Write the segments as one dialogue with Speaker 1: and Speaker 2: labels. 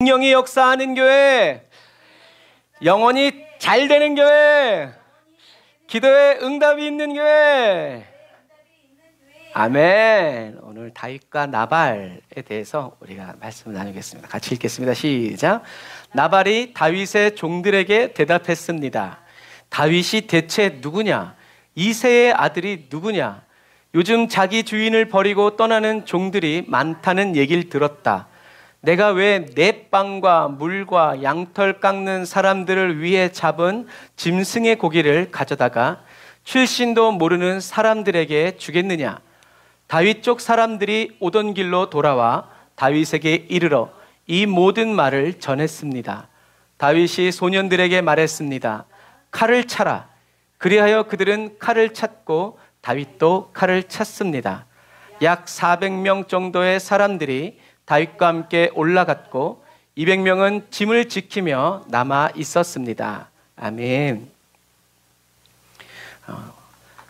Speaker 1: 성령이 역사하는 교회, 영원히 잘 되는 교회, 기도에 응답이 있는 교회. 아멘. 오늘 다윗과 나발에 대해서 우리가 말씀을 나누겠습니다. 같이 읽겠습니다. 시작. 나발이 다윗의 종들에게 대답했습니다. 다윗이 대체 누구냐? 이새의 아들이 누구냐? 요즘 자기 주인을 버리고 떠나는 종들이 많다는 얘기를 들었다. 내가 왜 내 빵과 물과 양털 깎는 사람들을 위해 잡은 짐승의 고기를 가져다가 출신도 모르는 사람들에게 주겠느냐? 다윗 쪽 사람들이 오던 길로 돌아와 다윗에게 이르러 이 모든 말을 전했습니다. 다윗이 소년들에게 말했습니다. 칼을 차라. 그리하여 그들은 칼을 찼고 다윗도 칼을 찼습니다. 약 400명 정도의 사람들이 다윗과 함께 올라갔고 200명은 짐을 지키며 남아 있었습니다. 아멘.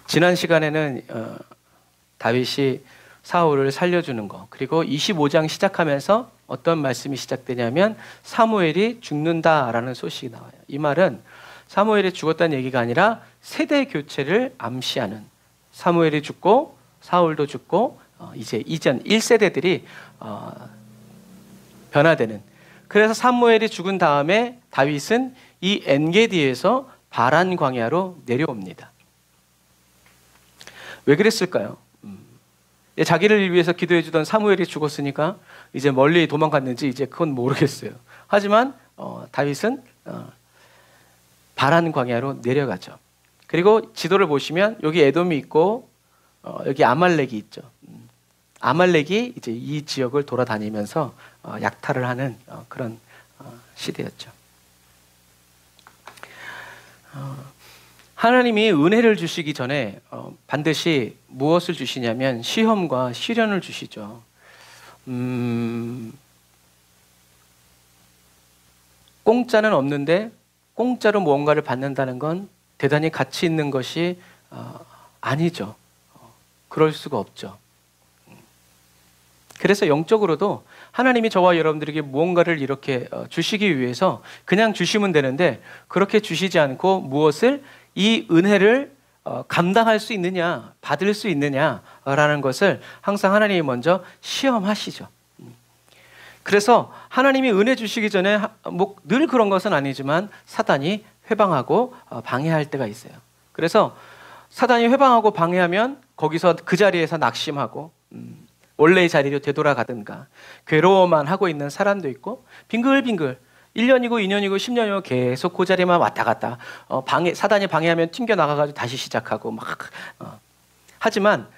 Speaker 1: 지난 시간에는 다윗이 사울을 살려주는 거, 그리고 25장 시작하면서 어떤 말씀이 시작되냐면 사무엘이 죽는다라는 소식이 나와요. 이 말은 사무엘이 죽었다는 얘기가 아니라 세대 교체를 암시하는, 사무엘이 죽고 사울도 죽고 이제 이전 1세대들이 변화되는. 그래서 사무엘이 죽은 다음에 다윗은 이 엔게디에서 바란 광야로 내려옵니다. 왜 그랬을까요? 자기를 위해서 기도해 주던 사무엘이 죽었으니까 이제 멀리 도망갔는지 이제 그건 모르겠어요. 하지만 다윗은 바란 광야로 내려가죠. 그리고 지도를 보시면 여기 에돔이 있고 여기 아말렉이 있죠. 아말렉이 이제 이 지역을 돌아다니면서 약탈을 하는 그런 시대였죠. 하나님이 은혜를 주시기 전에 반드시 무엇을 주시냐면 시험과 시련을 주시죠. 공짜는 없는데 공짜로 무언가를 받는다는 건 대단히 가치 있는 것이 아니죠. 그럴 수가 없죠. 그래서 영적으로도 하나님이 저와 여러분들에게 무언가를 이렇게 주시기 위해서 그냥 주시면 되는데 그렇게 주시지 않고 무엇을 이 은혜를 감당할 수 있느냐, 받을 수 있느냐라는 것을 항상 하나님이 먼저 시험하시죠. 그래서 하나님이 은혜 주시기 전에 뭐 늘 그런 것은 아니지만 사단이 회방하고 방해할 때가 있어요. 그래서 사단이 회방하고 방해하면 거기서 그 자리에서 낙심하고 원래의 자리로 되돌아가든가 괴로워만 하고 있는 사람도 있고 빙글빙글 1년이고 2년이고 10년이고 계속 그 자리만 왔다 갔다 사단이 방해하면 튕겨나가가지고 다시 시작하고 막 하지만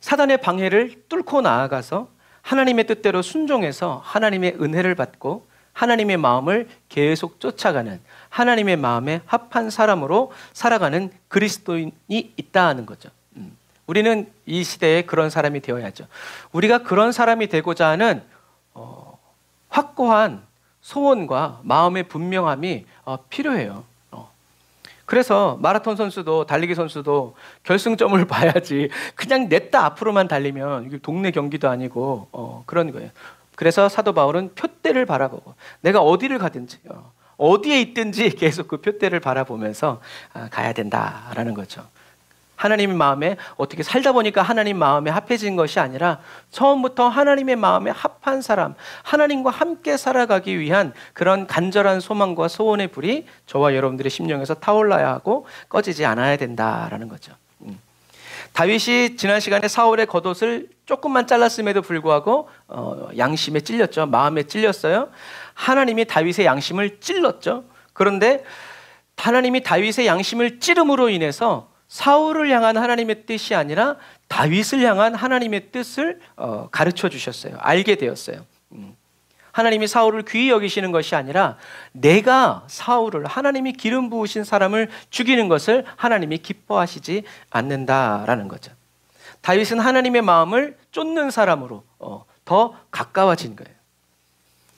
Speaker 1: 사단의 방해를 뚫고 나아가서 하나님의 뜻대로 순종해서 하나님의 은혜를 받고 하나님의 마음을 계속 쫓아가는 하나님의 마음에 합한 사람으로 살아가는 그리스도인이 있다는 거죠. 우리는 이 시대에 그런 사람이 되어야죠. 우리가 그런 사람이 되고자 하는 확고한 소원과 마음의 분명함이 필요해요. 그래서 마라톤 선수도 달리기 선수도 결승점을 봐야지 그냥 냈다 앞으로만 달리면 이게 동네 경기도 아니고 그런 거예요. 그래서 사도 바울은 표대를 바라보고 내가 어디를 가든지 어디에 있든지 계속 그 표대를 바라보면서 가야 된다라는 거죠. 하나님의 마음에 어떻게 살다 보니까 하나님 마음에 합해진 것이 아니라 처음부터 하나님의 마음에 합한 사람, 하나님과 함께 살아가기 위한 그런 간절한 소망과 소원의 불이 저와 여러분들의 심령에서 타올라야 하고 꺼지지 않아야 된다라는 거죠. 다윗이 지난 시간에 사울의 겉옷을 조금만 잘랐음에도 불구하고 양심에 찔렸죠. 마음에 찔렸어요. 하나님이 다윗의 양심을 찔렀죠. 그런데 하나님이 다윗의 양심을 찌름으로 인해서 사울을 향한 하나님의 뜻이 아니라 다윗을 향한 하나님의 뜻을 가르쳐 주셨어요. 알게 되었어요. 하나님이 사울을 귀히 여기시는 것이 아니라 내가 사울을, 하나님이 기름 부으신 사람을 죽이는 것을 하나님이 기뻐하시지 않는다라는 거죠. 다윗은 하나님의 마음을 쫓는 사람으로 더 가까워진 거예요.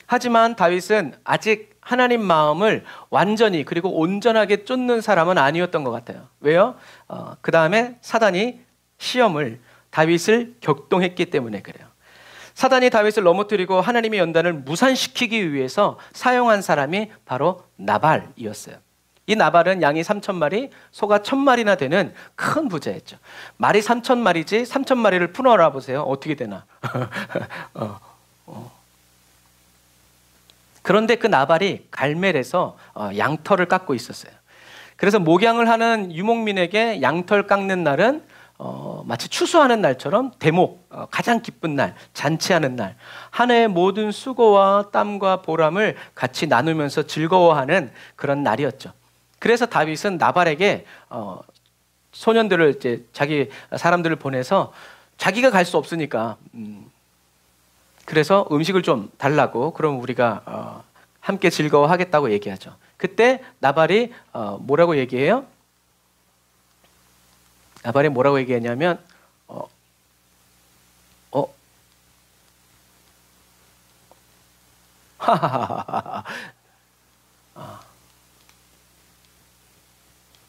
Speaker 1: 하지만 다윗은 아직 하나님 마음을 완전히 그리고 온전하게 쫓는 사람은 아니었던 것 같아요. 왜요? 그 다음에 사단이 시험을 다윗을 격동했기 때문에 그래요. 사단이 다윗을 넘어뜨리고 하나님의 연단을 무산시키기 위해서 사용한 사람이 바로 나발이었어요. 이 나발은 양이 3,000마리, 소가 1,000마리나 되는 큰 부자였죠. 말이 3,000마리지 3,000마리를 풀어놔 보세요. 어떻게 되나? 그런데 그 나발이 갈멜에서 양털을 깎고 있었어요. 그래서 목양을 하는 유목민에게 양털 깎는 날은 마치 추수하는 날처럼 대목, 가장 기쁜 날, 잔치하는 날, 한 해의 모든 수고와 땀과 보람을 같이 나누면서 즐거워하는 그런 날이었죠. 그래서 다윗은 나발에게 소년들을 이제 자기 사람들을 보내서 자기가 갈 수 없으니까 그래서 음식을 좀 달라고, 그럼 우리가 함께 즐거워하겠다고 얘기하죠. 그때 나발이 뭐라고 얘기해요? 나발이 뭐라고 얘기했냐면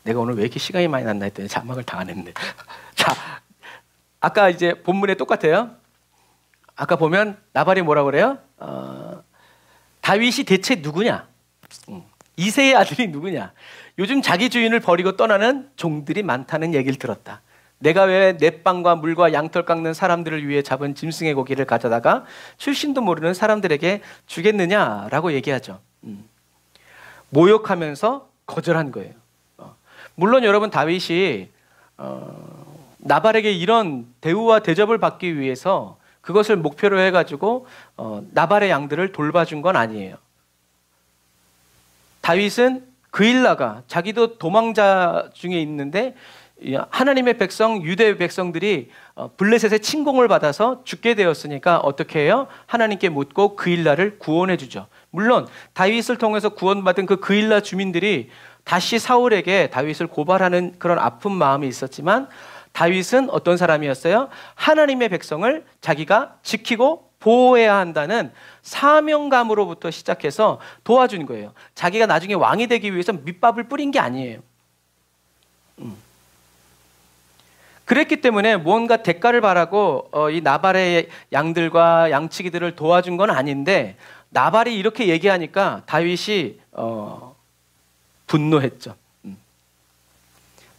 Speaker 1: 내가 오늘 왜 이렇게 시간이 많이 났나 했더니 자막을 다 안 했네. 자, 아까 이제 본문에 똑같아요. 아까 보면 나발이 뭐라고 그래요? 다윗이 대체 누구냐? 이새의 아들이 누구냐? 요즘 자기 주인을 버리고 떠나는 종들이 많다는 얘기를 들었다. 내가 왜 내 빵과 물과 양털 깎는 사람들을 위해 잡은 짐승의 고기를 가져다가 출신도 모르는 사람들에게 주겠느냐라고 얘기하죠. 모욕하면서 거절한 거예요. 물론 여러분, 다윗이 나발에게 이런 대우와 대접을 받기 위해서 그것을 목표로 해가지고 나발의 양들을 돌봐준 건 아니에요. 다윗은 그일라가 자기도 도망자 중에 있는데 하나님의 백성, 유대 백성들이 블레셋의 침공을 받아서 죽게 되었으니까 어떻게 해요? 하나님께 묻고 그일라를 구원해 주죠. 물론 다윗을 통해서 구원받은 그 그일라 주민들이 다시 사울에게 다윗을 고발하는 그런 아픈 마음이 있었지만 다윗은 어떤 사람이었어요? 하나님의 백성을 자기가 지키고 보호해야 한다는 사명감으로부터 시작해서 도와준 거예요. 자기가 나중에 왕이 되기 위해서 밑밥을 뿌린 게 아니에요. 그랬기 때문에 뭔가 대가를 바라고 이 나발의 양들과 양치기들을 도와준 건 아닌데, 나발이 이렇게 얘기하니까 다윗이 분노했죠.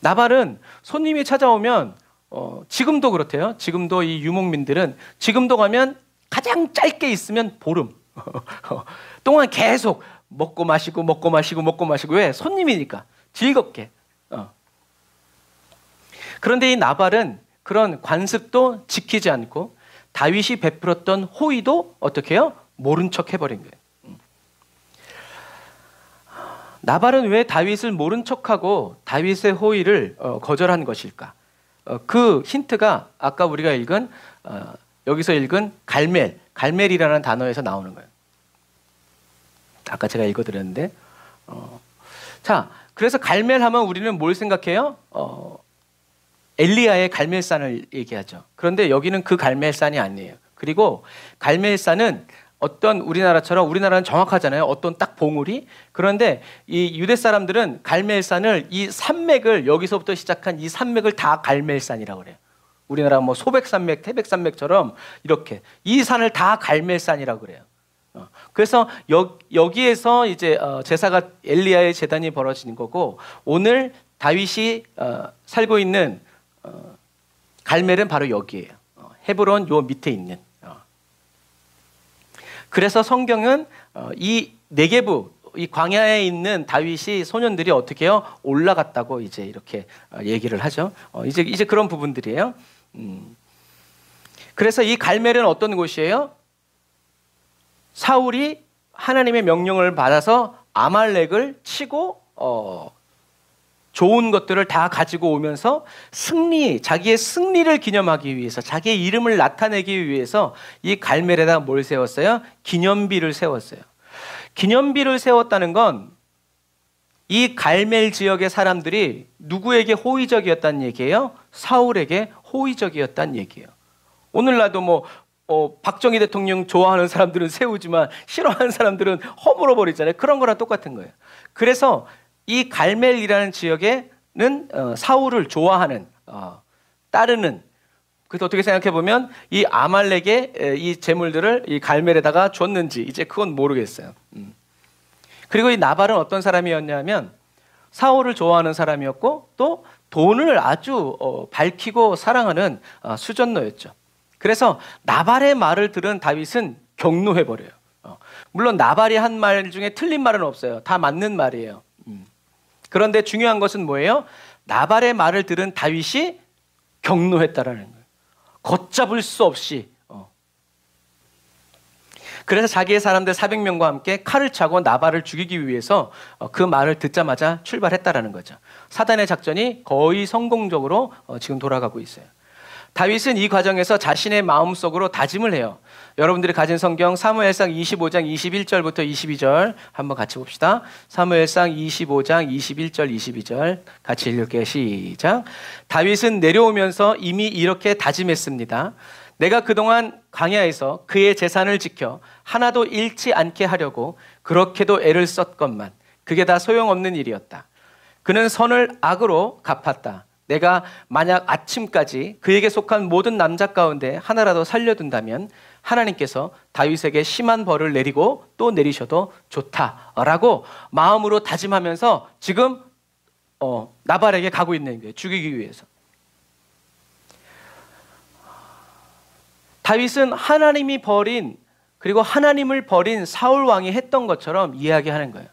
Speaker 1: 나발은 손님이 찾아오면 지금도 그렇대요. 지금도 이 유목민들은 지금도 가면 가장 짧게 있으면 보름 동안 계속 먹고 마시고 먹고 마시고 먹고 마시고. 왜? 손님이니까 즐겁게. 그런데 이 나발은 그런 관습도 지키지 않고 다윗이 베풀었던 호의도 어떻게 해요? 모른 척 해버린 거예요. 나발은 왜 다윗을 모른 척하고 다윗의 호의를 거절한 것일까? 그 힌트가 아까 우리가 읽은 여기서 읽은 갈멜이라는 단어에서 나오는 거예요. 아까 제가 읽어드렸는데, 자, 그래서 갈멜하면 우리는 뭘 생각해요? 엘리야의 갈멜산을 얘기하죠. 그런데 여기는 그 갈멜산이 아니에요. 그리고 갈멜산은 어떤 우리나라는 정확하잖아요. 어떤 딱 봉우리. 그런데 이 유대 사람들은 갈멜산을, 이 산맥을, 여기서부터 시작한 이 산맥을 다 갈멜산이라고 그래요. 우리나라 뭐 소백산맥, 태백산맥처럼 이렇게 이 산을 다 갈멜산이라고 그래요. 그래서 여기에서 이제 제사가, 엘리야의 제단이 벌어지는 거고, 오늘 다윗이 살고 있는 갈멜은 바로 여기에요. 헤브론 요 밑에 있는. 그래서 성경은 이 네게부, 이 광야에 있는 다윗이 소년들이 어떻게 해요? 올라갔다고 이제 이렇게 얘기를 하죠. 이제 그런 부분들이에요. 그래서 이 갈멜은 어떤 곳이에요? 사울이 하나님의 명령을 받아서 아말렉을 치고 좋은 것들을 다 가지고 오면서 자기의 승리를 기념하기 위해서, 자기의 이름을 나타내기 위해서 이 갈멜에다 뭘 세웠어요? 기념비를 세웠어요. 기념비를 세웠다는 건 이 갈멜 지역의 사람들이 누구에게 호의적이었다는 얘기예요? 사울에게 호의적이었다는 얘기예요. 오늘날도 뭐 박정희 대통령 좋아하는 사람들은 세우지만 싫어하는 사람들은 허물어 버리잖아요. 그런 거랑 똑같은 거예요. 그래서 이 갈멜이라는 지역에는 사울을 좋아하는, 따르는 그래서 어떻게 생각해 보면 이 아말렉의 이 재물들을 이 갈멜에다가 줬는지 이제 그건 모르겠어요. 그리고 이 나발은 어떤 사람이었냐면 사울을 좋아하는 사람이었고 또 돈을 아주 밝히고 사랑하는 수전노였죠. 그래서 나발의 말을 들은 다윗은 격노해버려요. 물론 나발이 한 말 중에 틀린 말은 없어요. 다 맞는 말이에요. 그런데 중요한 것은 뭐예요? 나발의 말을 들은 다윗이 격노했다라는 거예요. 걷잡을 수 없이. 그래서 자기의 사람들 400명과 함께 칼을 차고 나발을 죽이기 위해서 그 말을 듣자마자 출발했다라는 거죠. 사단의 작전이 거의 성공적으로 지금 돌아가고 있어요. 다윗은 이 과정에서 자신의 마음속으로 다짐을 해요. 여러분들이 가진 성경 사무엘상 25장 21절부터 22절 한번 같이 봅시다. 사무엘상 25장 21절 22절 같이 읽을게요. 시작. 다윗은 내려오면서 이미 이렇게 다짐했습니다. 내가 그동안 광야에서 그의 재산을 지켜 하나도 잃지 않게 하려고 그렇게도 애를 썼건만 그게 다 소용없는 일이었다. 그는 선을 악으로 갚았다. 내가 만약 아침까지 그에게 속한 모든 남자 가운데 하나라도 살려둔다면 하나님께서 다윗에게 심한 벌을 내리고 또 내리셔도 좋다라고 마음으로 다짐하면서 지금 나발에게 가고 있는 거예요. 죽이기 위해서. 다윗은 하나님이 버린 그리고 하나님을 버린 사울 왕이 했던 것처럼 이야기하는 거예요.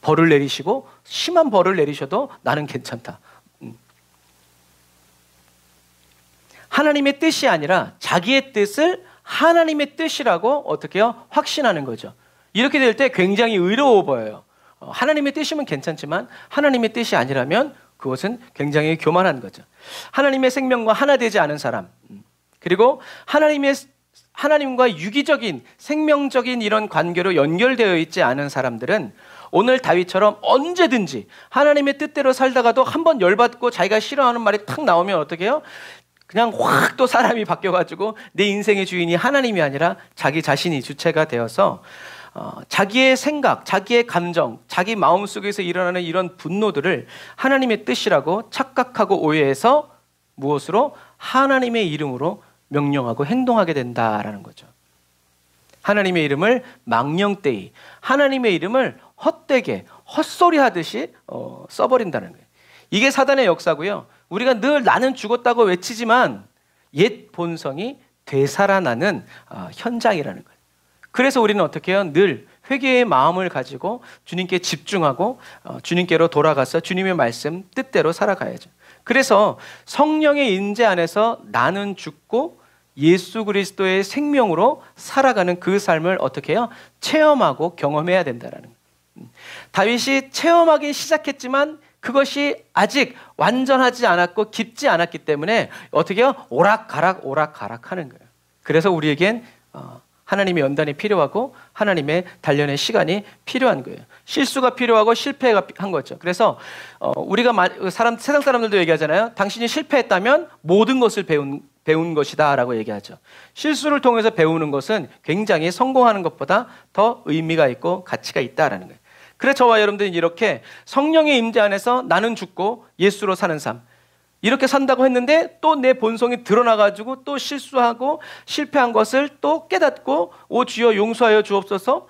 Speaker 1: 벌을 내리시고 심한 벌을 내리셔도 나는 괜찮다. 하나님의 뜻이 아니라 자기의 뜻을 하나님의 뜻이라고 어떻게 해요? 확신하는 거죠. 이렇게 될 때 굉장히 의로워 보여요. 하나님의 뜻이면 괜찮지만 하나님의 뜻이 아니라면 그것은 굉장히 교만한 거죠. 하나님의 생명과 하나 되지 않은 사람, 그리고 하나님과 유기적인 생명적인 이런 관계로 연결되어 있지 않은 사람들은 오늘 다윗처럼 언제든지 하나님의 뜻대로 살다가도 한번 열받고 자기가 싫어하는 말이 탁 나오면 어떻게 해요? 그냥 확 또 사람이 바뀌어가지고 내 인생의 주인이 하나님이 아니라 자기 자신이 주체가 되어서 자기의 생각, 자기의 감정, 자기 마음속에서 일어나는 이런 분노들을 하나님의 뜻이라고 착각하고 오해해서 무엇으로? 하나님의 이름으로 명령하고 행동하게 된다라는 거죠. 하나님의 이름을 망령되이, 하나님의 이름을 헛되게, 헛소리 하듯이 써버린다는 거예요. 이게 사단의 역사고요. 우리가 늘 나는 죽었다고 외치지만 옛 본성이 되살아나는 현장이라는 거예요. 그래서 우리는 어떻게 해요? 늘 회개의 마음을 가지고 주님께 집중하고 주님께로 돌아가서 주님의 말씀 뜻대로 살아가야죠. 그래서 성령의 인재 안에서 나는 죽고 예수 그리스도의 생명으로 살아가는 그 삶을 어떻게 해요? 체험하고 경험해야 된다는 거예요. 다윗이 체험하기 시작했지만 그것이 아직 완전하지 않았고 깊지 않았기 때문에 어떻게 해요? 오락가락 오락가락 하는 거예요. 그래서 우리에겐 하나님의 연단이 필요하고 하나님의 단련의 시간이 필요한 거예요. 실수가 필요하고 실패가 한 거죠. 그래서 우리가 세상 사람들도 얘기하잖아요. 당신이 실패했다면 모든 것을 배운 것이다 라고 얘기하죠. 실수를 통해서 배우는 것은 굉장히 성공하는 것보다 더 의미가 있고 가치가 있다라는 거예요. 그래서 저와 여러분들은 이렇게 성령의 임재 안에서 나는 죽고 예수로 사는 삶, 이렇게 산다고 했는데 또 내 본성이 드러나가지고 또 실수하고 실패한 것을 또 깨닫고 오 주여 용서하여 주옵소서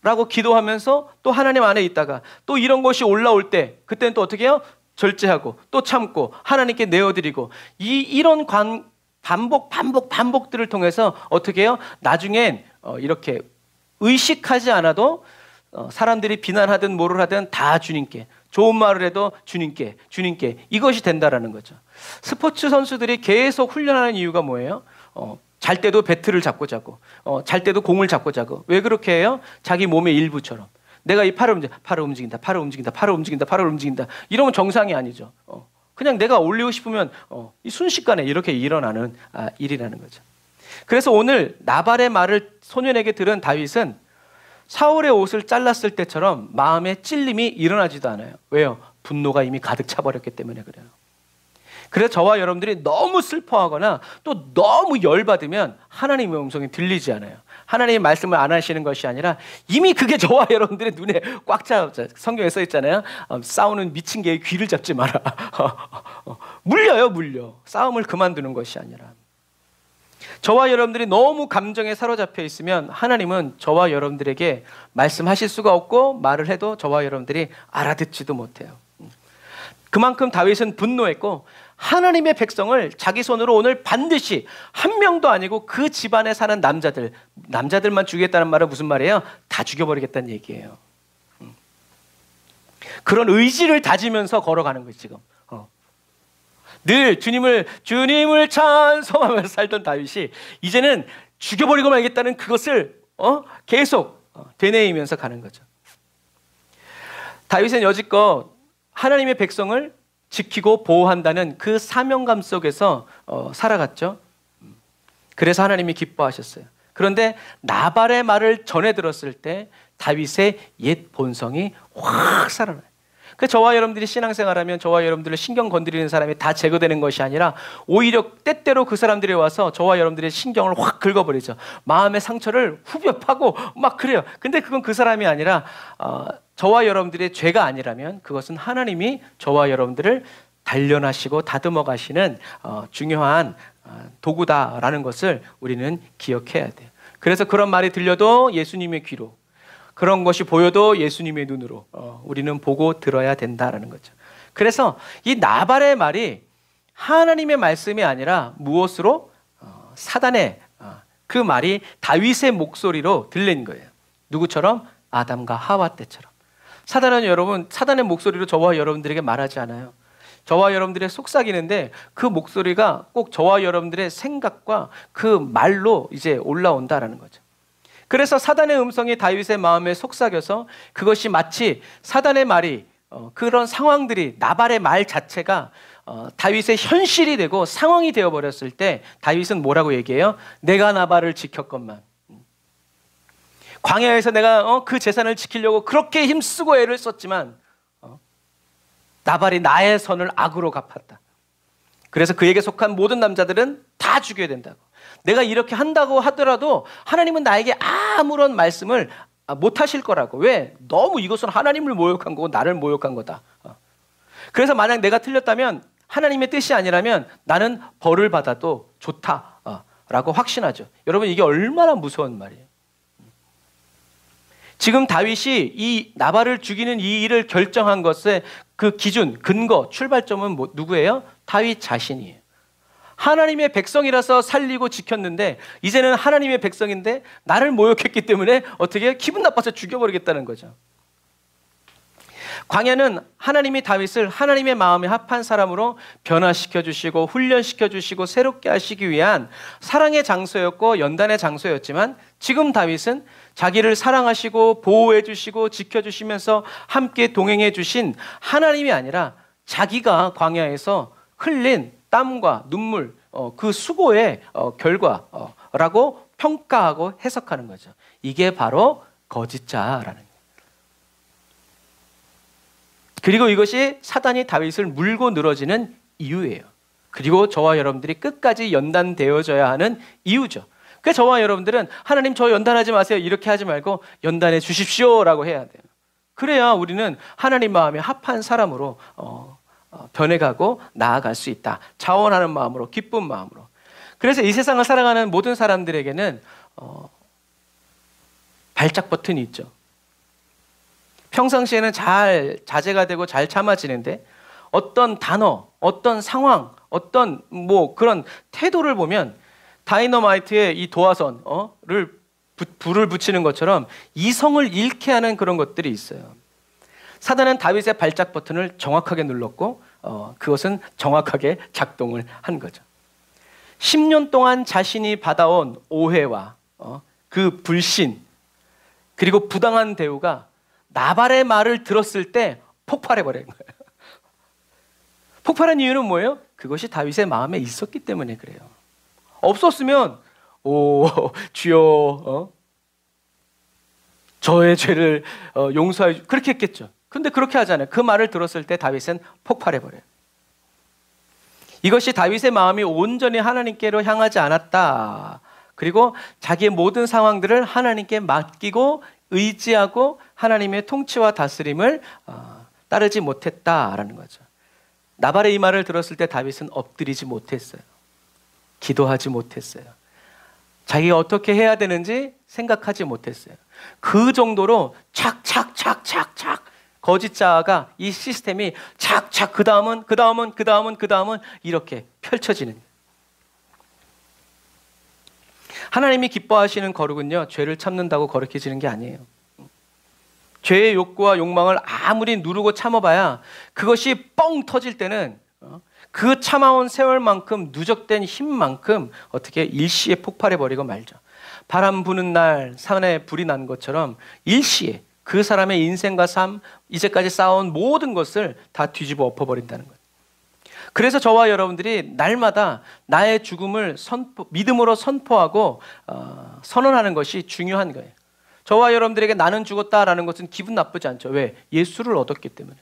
Speaker 1: 라고 기도하면서 또 하나님 안에 있다가 또 이런 것이 올라올 때 그때는 또 어떻게 해요? 절제하고 또 참고 하나님께 내어드리고 이런 반복들을 통해서 어떻게 해요? 나중엔 이렇게 의식하지 않아도 사람들이 비난하든 뭐를 하든 다 주님께, 좋은 말을 해도 주님께 이것이 된다라는 거죠. 스포츠 선수들이 계속 훈련하는 이유가 뭐예요? 잘 때도 배트를 잡고 자고 잘 때도 공을 잡고 자고. 왜 그렇게 해요? 자기 몸의 일부처럼 내가 이 팔을 움직인다 이러면 정상이 아니죠. 그냥 내가 올리고 싶으면 이 순식간에 이렇게 일어나는 일이라는 거죠. 그래서 오늘 나발의 말을 소년에게 들은 다윗은 사울의 옷을 잘랐을 때처럼 마음에 찔림이 일어나지도 않아요. 왜요? 분노가 이미 가득 차버렸기 때문에 그래요. 그래서 저와 여러분들이 너무 슬퍼하거나 또 너무 열받으면 하나님의 음성이 들리지 않아요. 하나님의 말씀을 안 하시는 것이 아니라 이미 그게 저와 여러분들의 눈에 꽉 잡았죠. 성경에 써 있잖아요. 싸우는 미친 개의 귀를 잡지 마라. 물려요, 물려. 싸움을 그만두는 것이 아니라. 저와 여러분들이 너무 감정에 사로잡혀 있으면 하나님은 저와 여러분들에게 말씀하실 수가 없고 말을 해도 저와 여러분들이 알아듣지도 못해요. 그만큼 다윗은 분노했고 하나님의 백성을 자기 손으로 오늘 반드시 한 명도 아니고 그 집안에 사는 남자들만 죽이겠다는 말은 무슨 말이에요? 다 죽여버리겠다는 얘기예요. 그런 의지를 다지면서 걸어가는 거예요 지금. 늘 주님을 찬송하면서 살던 다윗이 이제는 죽여버리고 말겠다는 그것을 계속 되뇌이면서 가는 거죠. 다윗은 여지껏 하나님의 백성을 지키고 보호한다는 그 사명감 속에서 살아갔죠. 그래서 하나님이 기뻐하셨어요. 그런데 나발의 말을 전해 들었을 때 다윗의 옛 본성이 확 살아나요. 그래서 저와 여러분들이 신앙생활하면 저와 여러분들을 신경 건드리는 사람이 다 제거되는 것이 아니라 오히려 때때로 그 사람들이 와서 저와 여러분들의 신경을 확 긁어버리죠. 마음의 상처를 후벼 파고 막 그래요. 근데 그건 그 사람이 아니라 저와 여러분들의 죄가 아니라면 그것은 하나님이 저와 여러분들을 단련하시고 다듬어 가시는 중요한 도구다라는 것을 우리는 기억해야 돼요. 그래서 그런 말이 들려도 예수님의 귀로, 그런 것이 보여도 예수님의 눈으로 우리는 보고 들어야 된다라는 거죠. 그래서 이 나발의 말이 하나님의 말씀이 아니라 무엇으로? 사단의 그 말이 다윗의 목소리로 들린 거예요. 누구처럼? 아담과 하와 때처럼. 사단은 여러분, 사단의 목소리로 저와 여러분들에게 말하지 않아요. 저와 여러분들의 속삭이는데 그 목소리가 꼭 저와 여러분들의 생각과 그 말로 이제 올라온다라는 거죠. 그래서 사단의 음성이 다윗의 마음에 속삭여서 그것이 마치 사단의 말이 그런 상황들이 나발의 말 자체가 다윗의 현실이 되고 상황이 되어버렸을 때 다윗은 뭐라고 얘기해요? 내가 나발을 지켰건만. 광야에서 내가 그 재산을 지키려고 그렇게 힘쓰고 애를 썼지만 나발이 나의 선을 악으로 갚았다. 그래서 그에게 속한 모든 남자들은 다 죽여야 된다고. 내가 이렇게 한다고 하더라도 하나님은 나에게 아무런 말씀을 못 하실 거라고. 왜? 너무 이것은 하나님을 모욕한 거고 나를 모욕한 거다. 그래서 만약 내가 틀렸다면 하나님의 뜻이 아니라면 나는 벌을 받아도 좋다라고 확신하죠. 여러분 이게 얼마나 무서운 말이에요. 지금 다윗이 이 나발을 죽이는 이 일을 결정한 것의 그 기준, 근거, 출발점은 누구예요? 다윗 자신이에요. 하나님의 백성이라서 살리고 지켰는데 이제는 하나님의 백성인데 나를 모욕했기 때문에 어떻게 기분 나빠서 죽여버리겠다는 거죠. 광야는 하나님이 다윗을 하나님의 마음에 합한 사람으로 변화시켜 주시고 훈련시켜 주시고 새롭게 하시기 위한 사랑의 장소였고 연단의 장소였지만 지금 다윗은 자기를 사랑하시고 보호해 주시고 지켜 주시면서 함께 동행해 주신 하나님이 아니라 자기가 광야에서 흘린 땀과 눈물, 그 수고의 결과라고 평가하고 해석하는 거죠. 이게 바로 거짓자라는 거예요. 그리고 이것이 사단이 다윗을 물고 늘어지는 이유예요. 그리고 저와 여러분들이 끝까지 연단되어져야 하는 이유죠. 그래서 저와 여러분들은 하나님 저 연단하지 마세요 이렇게 하지 말고 연단해 주십시오라고 해야 돼요. 그래야 우리는 하나님 마음에 합한 사람으로 변해가고 나아갈 수 있다. 자원하는 마음으로, 기쁜 마음으로. 그래서 이 세상을 살아가는 모든 사람들에게는 발작 버튼이 있죠. 평상시에는 잘 자제가 되고 잘 참아지는데 어떤 단어, 어떤 상황, 어떤 그런 태도를 보면 다이너마이트의 이 도화선을 불을 붙이는 것처럼 이성을 잃게 하는 그런 것들이 있어요. 사단은 다윗의 발작 버튼을 정확하게 눌렀고 그것은 정확하게 작동을 한 거죠. 10년 동안 자신이 받아온 오해와 그 불신 그리고 부당한 대우가 나발의 말을 들었을 때 폭발해버린 거예요. 폭발한 이유는 뭐예요? 그것이 다윗의 마음에 있었기 때문에 그래요. 없었으면 주여 저의 죄를 용서해 그렇게 했겠죠. 근데 그렇게 하잖아요. 그 말을 들었을 때 다윗은 폭발해버려요. 이것이 다윗의 마음이 온전히 하나님께로 향하지 않았다. 그리고 자기의 모든 상황들을 하나님께 맡기고 의지하고 하나님의 통치와 다스림을 따르지 못했다라는 거죠. 나발의 이 말을 들었을 때 다윗은 엎드리지 못했어요. 기도하지 못했어요. 자기가 어떻게 해야 되는지 생각하지 못했어요. 그 정도로 착착착착착 거짓자가 이 시스템이 착착 그 다음은 이렇게 펼쳐지는 거예요. 하나님이 기뻐하시는 거룩은요, 죄를 참는다고 거룩해지는 게 아니에요. 죄의 욕구와 욕망을 아무리 누르고 참아봐야 그것이 뻥 터질 때는 그 참아온 세월만큼 누적된 힘만큼 어떻게 일시에 폭발해버리고 말죠. 바람 부는 날 산에 불이 난 것처럼 일시에 그 사람의 인생과 삶, 이제까지 쌓아온 모든 것을 다 뒤집어 엎어버린다는 거예요. 그래서 저와 여러분들이 날마다 나의 죽음을 믿음으로 선포하고 선언하는 것이 중요한 거예요. 저와 여러분들에게 나는 죽었다라는 것은 기분 나쁘지 않죠. 왜? 예수를 얻었기 때문에.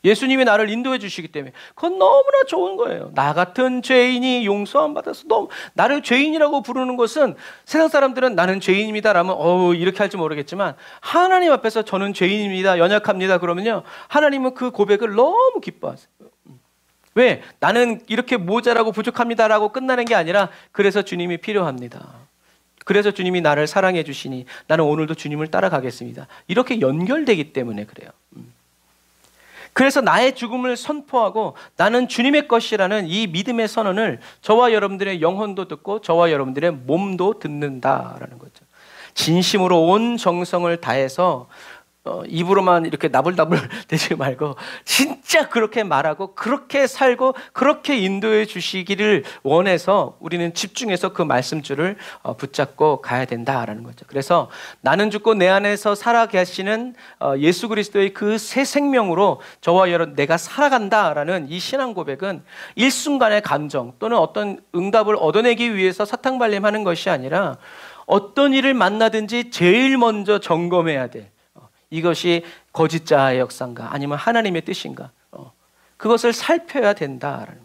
Speaker 1: 예수님이 나를 인도해 주시기 때문에. 그건 너무나 좋은 거예요. 나 같은 죄인이 용서함 받아서 나를 죄인이라고 부르는 것은, 세상 사람들은 나는 죄인입니다 라면 이렇게 할지 모르겠지만, 하나님 앞에서 저는 죄인입니다, 연약합니다 그러면요, 하나님은 그 고백을 너무 기뻐하세요. 왜? 나는 이렇게 모자라고 부족합니다라고 끝나는 게 아니라, 그래서 주님이 필요합니다. 그래서 주님이 나를 사랑해 주시니 나는 오늘도 주님을 따라가겠습니다. 이렇게 연결되기 때문에 그래요. 그래서 나의 죽음을 선포하고 나는 주님의 것이라는 이 믿음의 선언을 저와 여러분들의 영혼도 듣고 저와 여러분들의 몸도 듣는다라는 거죠. 진심으로 온 정성을 다해서 입으로만 이렇게 나불나불 대지 말고 진짜 그렇게 말하고 그렇게 살고 그렇게 인도해 주시기를 원해서 우리는 집중해서 그 말씀줄을 붙잡고 가야 된다라는 거죠. 그래서 나는 죽고 내 안에서 살아계시는 예수 그리스도의 그 새 생명으로 저와 여러분 내가 살아간다라는 이 신앙 고백은 일순간의 감정 또는 어떤 응답을 얻어내기 위해서 사탕발림하는 것이 아니라, 어떤 일을 만나든지 제일 먼저 점검해야 돼. 이것이 거짓자의 역사인가 아니면 하나님의 뜻인가, 그것을 살펴야 된다라는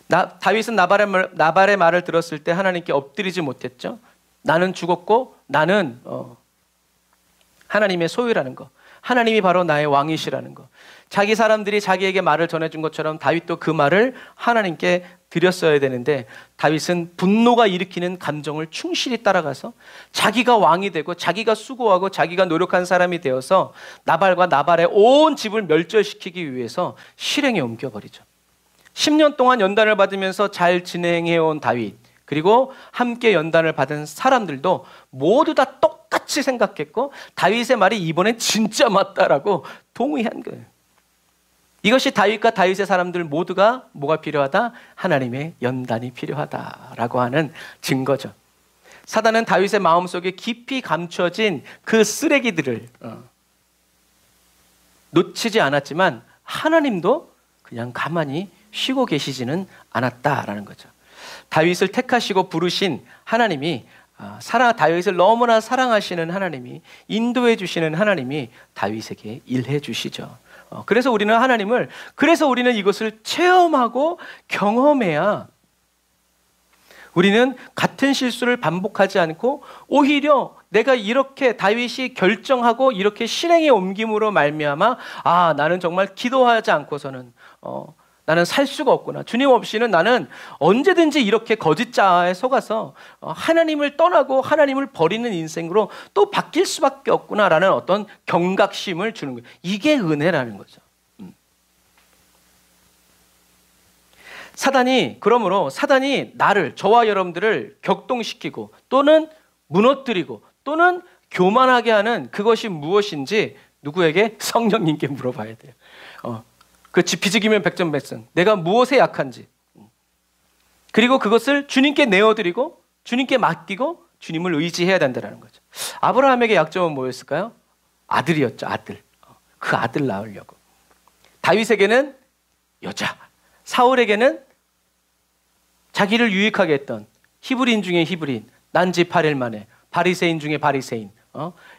Speaker 1: 거예요. 다윗은 나발의 말을 들었을 때 하나님께 엎드리지 못했죠. 나는 죽었고 나는 하나님의 소유라는 거, 하나님이 바로 나의 왕이시라는 거, 자기 사람들이 자기에게 말을 전해준 것처럼 다윗도 그 말을 하나님께 드렸어야 되는데, 다윗은 분노가 일으키는 감정을 충실히 따라가서 자기가 왕이 되고 자기가 수고하고 자기가 노력한 사람이 되어서 나발과 나발의 온 집을 멸절시키기 위해서 실행에 옮겨버리죠. 10년 동안 연단을 받으면서 잘 진행해온 다윗, 그리고 함께 연단을 받은 사람들도 모두 다 똑같이 생각했고 다윗의 말이 이번엔 진짜 맞다라고 동의한 거예요. 이것이 다윗과 다윗의 사람들 모두가 뭐가 필요하다? 하나님의 연단이 필요하다라고 하는 증거죠. 사단은 다윗의 마음속에 깊이 감춰진 그 쓰레기들을 놓치지 않았지만, 하나님도 그냥 가만히 쉬고 계시지는 않았다라는 거죠. 다윗을 택하시고 부르신 하나님이, 다윗을 너무나 사랑하시는 하나님이, 인도해 주시는 하나님이 다윗에게 일해 주시죠. 그래서 우리는 이것을 체험하고 경험해야 우리는 같은 실수를 반복하지 않고, 오히려 내가 이렇게 다윗이 결정하고 이렇게 실행에 옮김으로 말미암아, 나는 정말 기도하지 않고서는 나는 살 수가 없구나, 주님 없이는 나는 언제든지 이렇게 거짓자에 속아서 하나님을 떠나고 하나님을 버리는 인생으로 또 바뀔 수밖에 없구나라는 어떤 경각심을 주는 거예요. 이게 은혜라는 거죠. 그러므로 사단이 저와 여러분들을 격동시키고 또는 무너뜨리고 또는 교만하게 하는 그것이 무엇인지 누구에게? 성령님께 물어봐야 돼요. 그렇지, 비죽이면 백전백승. 내가 무엇에 약한지. 그리고 그것을 주님께 내어드리고 주님께 맡기고 주님을 의지해야 된다는 거죠. 아브라함에게 약점은 뭐였을까요? 아들이었죠. 아들. 그 아들 낳으려고. 다윗에게는 여자, 사울에게는 자기를 유익하게 했던 히브리인 중에 히브리인, 난지 8일 만에 바리새인 중에 바리새인,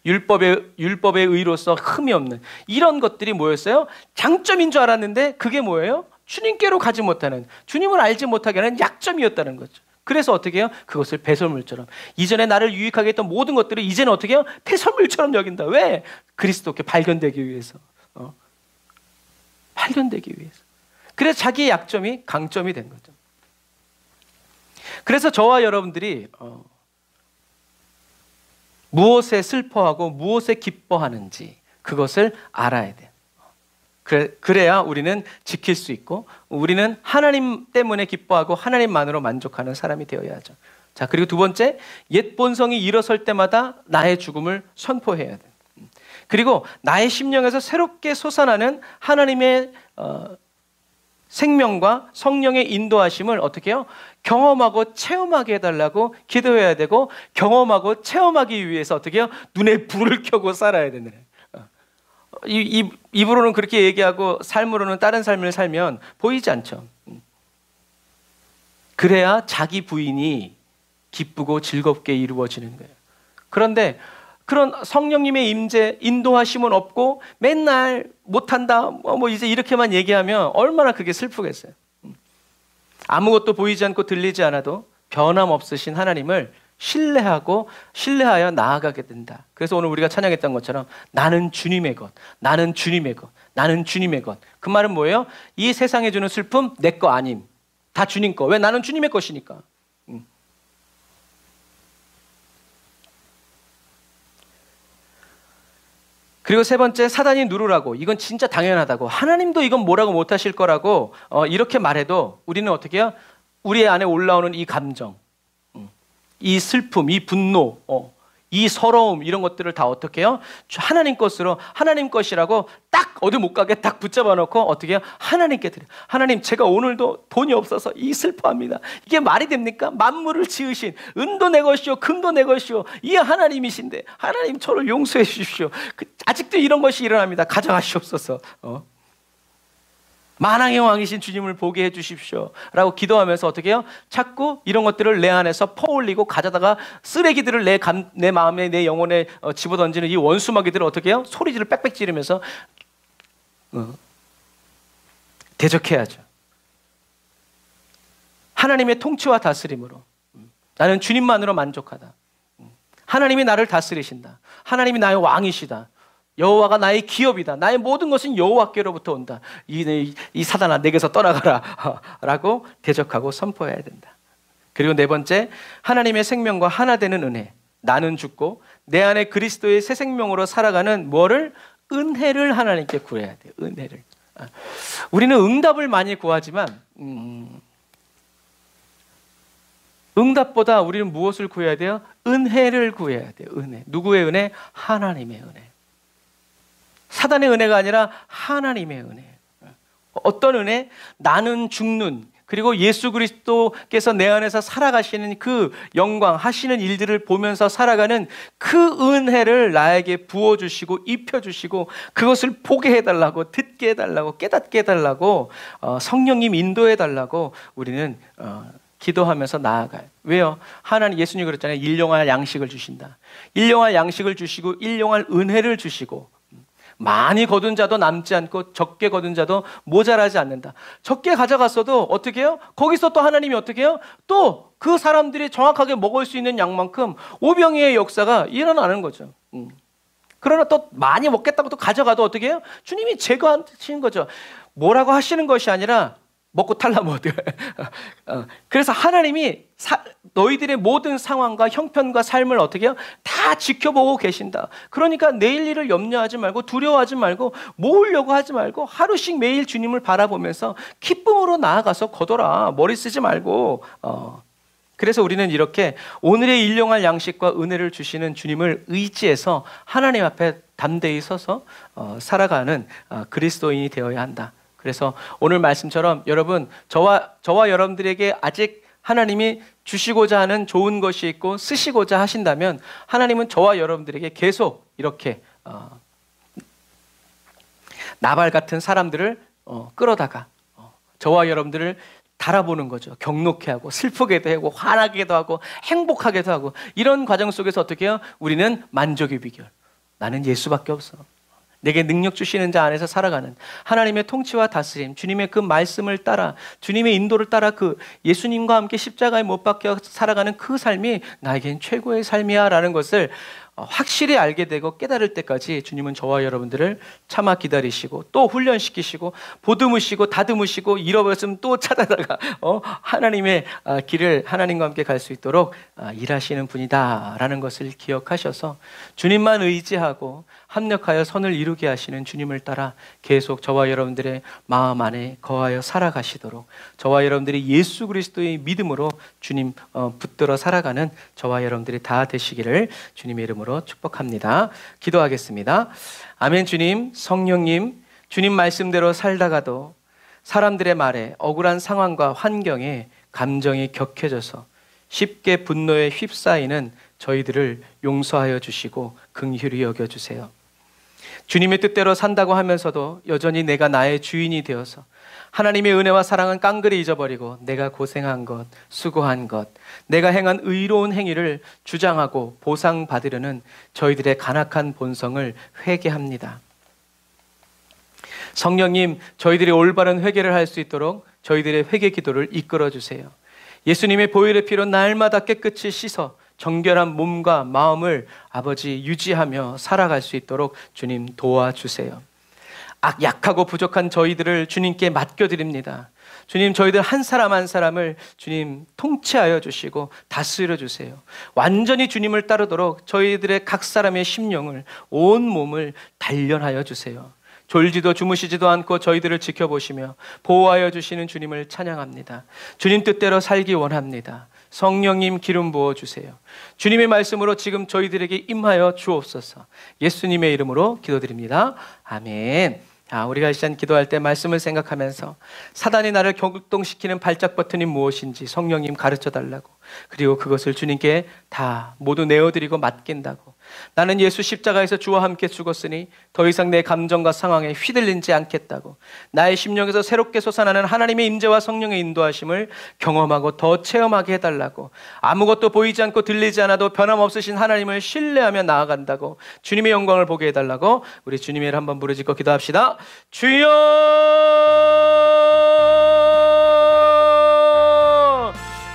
Speaker 1: 율법의 의로서 흠이 없는 이런 것들이 뭐였어요? 장점인 줄 알았는데 그게 뭐예요? 주님께로 가지 못하는, 주님을 알지 못하게 하는 약점이었다는 거죠. 그래서 어떻게 해요? 그것을 배설물처럼, 이전에 나를 유익하게 했던 모든 것들을 이제는 어떻게 해요? 폐설물처럼 여긴다. 왜? 그리스도께 발견되기 위해서. 발견되기 위해서. 그래서 자기의 약점이 강점이 된 거죠. 그래서 저와 여러분들이 무엇에 슬퍼하고 무엇에 기뻐하는지 그것을 알아야 돼요. 그래야 우리는 지킬 수 있고, 우리는 하나님 때문에 기뻐하고 하나님만으로 만족하는 사람이 되어야 하죠. 자, 그리고 두 번째, 옛 본성이 일어설 때마다 나의 죽음을 선포해야 돼요. 그리고 나의 심령에서 새롭게 솟아나는 하나님의 생명과 성령의 인도하심을 어떻게 해요? 경험하고 체험하게 해달라고 기도해야 되고, 경험하고 체험하기 위해서 어떻게 해요? 눈에 불을 켜고 살아야 되는 거예요. 입으로는 그렇게 얘기하고 삶으로는 다른 삶을 살면 보이지 않죠. 그래야 자기 부인이 기쁘고 즐겁게 이루어지는 거예요. 그런데 그런 성령님의 임재, 인도하심은 없고 맨날 못한다, 뭐 이제 이렇게만 얘기하면 얼마나 그게 슬프겠어요. 아무것도 보이지 않고 들리지 않아도 변함없으신 하나님을 신뢰하여 나아가게 된다. 그래서 오늘 우리가 찬양했던 것처럼 나는 주님의 것, 나는 주님의 것, 나는 주님의 것. 그 말은 뭐예요? 이 세상에 주는 슬픔 내 거 아님, 다 주님 거. 왜? 나는 주님의 것이니까. 그리고 세 번째, 사단이 누르라고, 이건 진짜 당연하다고, 하나님도 이건 뭐라고 못하실 거라고 이렇게 말해도 우리는 어떻게 해요? 우리 안에 올라오는 이 감정, 이 슬픔, 이 분노, 이 서러움, 이런 것들을 다 어떻게 해요? 하나님 것으로, 하나님 것이라고 딱 어디 못 가게 딱 붙잡아 놓고 어떻게 해요? 하나님께 드려요. 하나님, 제가 오늘도 돈이 없어서 이 슬퍼합니다. 이게 말이 됩니까? 만물을 지으신, 은도 내 것이요 금도 내 것이요 이 하나님이신데 하나님 저를 용서해 주십시오. 아직도 이런 것이 일어납니다. 가져가시옵소서. 만왕의 왕이신 주님을 보게 해주십시오 라고 기도하면서 어떻게 해요? 자꾸 이런 것들을 내 안에서 퍼올리고 가져다가 쓰레기들을 내 마음에, 내 영혼에 집어던지는 이 원수마귀들을 어떻게 해요? 소리질을 빽빽 지르면서 대적해야죠. 하나님의 통치와 다스림으로 나는 주님만으로 만족하다. 하나님이 나를 다스리신다. 하나님이 나의 왕이시다. 여호와가 나의 기업이다. 나의 모든 것은 여호와께로부터 온다. 이 사단아, 내게서 떠나가라 라고 대적하고 선포해야 된다. 그리고 네 번째, 하나님의 생명과 하나 되는 은혜. 나는 죽고 내 안에 그리스도의 새 생명으로 살아가는 뭐를? 은혜를 하나님께 구해야 돼요. 은혜를. 우리는 응답을 많이 구하지만 응답보다 우리는 무엇을 구해야 돼요? 은혜를 구해야 돼요. 은혜. 누구의 은혜? 하나님의 은혜. 사단의 은혜가 아니라 하나님의 은혜. 어떤 은혜? 나는 죽는, 그리고 예수 그리스도께서 내 안에서 살아가시는 그 영광, 하시는 일들을 보면서 살아가는 그 은혜를 나에게 부어주시고 입혀주시고 그것을 보게 해달라고, 듣게 해달라고, 깨닫게 해달라고, 성령님 인도해달라고 우리는 기도하면서 나아가요. 왜요? 하나님, 예수님이 그랬잖아요. 일용할 양식을 주신다. 일용할 양식을 주시고 일용할 은혜를 주시고, 많이 거둔 자도 남지 않고 적게 거둔 자도 모자라지 않는다. 적게 가져갔어도 어떻게 해요? 거기서 또 하나님이 어떻게 해요? 또 그 사람들이 정확하게 먹을 수 있는 양만큼 오병이의 역사가 일어나는 거죠. 그러나 또 많이 먹겠다고 또 가져가도 어떻게 해요? 주님이 제거하시는 거죠. 뭐라고 하시는 것이 아니라 먹고 탈라면 어때요? 그래서 하나님이 너희들의 모든 상황과 형편과 삶을 어떻게 해요? 다 지켜보고 계신다. 그러니까 내일 일을 염려하지 말고, 두려워하지 말고, 모으려고 하지 말고, 하루씩 매일 주님을 바라보면서 기쁨으로 나아가서 거둬라. 머리 쓰지 말고. 그래서 우리는 이렇게 오늘의 일용할 양식과 은혜를 주시는 주님을 의지해서 하나님 앞에 담대히 서서 살아가는 그리스도인이 되어야 한다. 그래서 오늘 말씀처럼 여러분, 저와 여러분들에게 아직 하나님이 주시고자 하는 좋은 것이 있고 쓰시고자 하신다면 하나님은 저와 여러분들에게 계속 이렇게 나발 같은 사람들을 끌어다가 저와 여러분들을 달아보는 거죠. 경록해 하고 슬프게도 하고 화나게도 하고 행복하게도 하고, 이런 과정 속에서 어떻게 해요? 우리는 만족의 비결. 나는 예수밖에 없어. 내게 능력 주시는 자 안에서 살아가는 하나님의 통치와 다스림, 주님의 그 말씀을 따라, 주님의 인도를 따라 그 예수님과 함께 십자가에 못 박혀 살아가는 그 삶이 나에겐 최고의 삶이야 라는 것을 확실히 알게 되고 깨달을 때까지 주님은 저와 여러분들을 참아 기다리시고 또 훈련시키시고 보듬으시고 다듬으시고 잃어버렸으면 또 찾아다가 하나님의 길을 하나님과 함께 갈 수 있도록 일하시는 분이다 라는 것을 기억하셔서 주님만 의지하고 합력하여 선을 이루게 하시는 주님을 따라 계속 저와 여러분들의 마음 안에 거하여 살아가시도록, 저와 여러분들이 예수 그리스도의 믿음으로 주님 붙들어 살아가는 저와 여러분들이 다 되시기를 주님의 이름으로 축복합니다. 기도하겠습니다. 아멘. 주님, 성령님, 주님 말씀대로 살다가도 사람들의 말에, 억울한 상황과 환경에 감정이 격해져서 쉽게 분노에 휩싸이는 저희들을 용서하여 주시고 긍휼히 여겨주세요. 주님의 뜻대로 산다고 하면서도 여전히 내가 나의 주인이 되어서 하나님의 은혜와 사랑은 깡그리 잊어버리고 내가 고생한 것, 수고한 것, 내가 행한 의로운 행위를 주장하고 보상받으려는 저희들의 간악한 본성을 회개합니다. 성령님, 저희들이 올바른 회개를 할 수 있도록 저희들의 회개 기도를 이끌어 주세요. 예수님의 보혈의 피로 날마다 깨끗이 씻어 정결한 몸과 마음을 아버지 유지하며 살아갈 수 있도록 주님 도와주세요. 약하고 부족한 저희들을 주님께 맡겨드립니다. 주님, 저희들 한 사람 한 사람을 주님 통치하여 주시고 다스려 주세요. 완전히 주님을 따르도록 저희들의 각 사람의 심령을, 온 몸을 단련하여 주세요. 졸지도 주무시지도 않고 저희들을 지켜보시며 보호하여 주시는 주님을 찬양합니다. 주님 뜻대로 살기 원합니다. 성령님 기름 부어주세요. 주님의 말씀으로 지금 저희들에게 임하여 주옵소서. 예수님의 이름으로 기도드립니다. 아멘. 우리가 이 시간 기도할 때 말씀을 생각하면서 사단이 나를 격동시키는 발작 버튼이 무엇인지 성령님 가르쳐 달라고, 그리고 그것을 주님께 다 모두 내어드리고 맡긴다고, 나는 예수 십자가에서 주와 함께 죽었으니 더 이상 내 감정과 상황에 휘둘리지 않겠다고, 나의 심령에서 새롭게 솟아나는 하나님의 임재와 성령의 인도하심을 경험하고 더 체험하게 해달라고, 아무것도 보이지 않고 들리지 않아도 변함없으신 하나님을 신뢰하며 나아간다고, 주님의 영광을 보게 해달라고 우리 주님의 이름 한번 부르짖고 기도합시다. 주여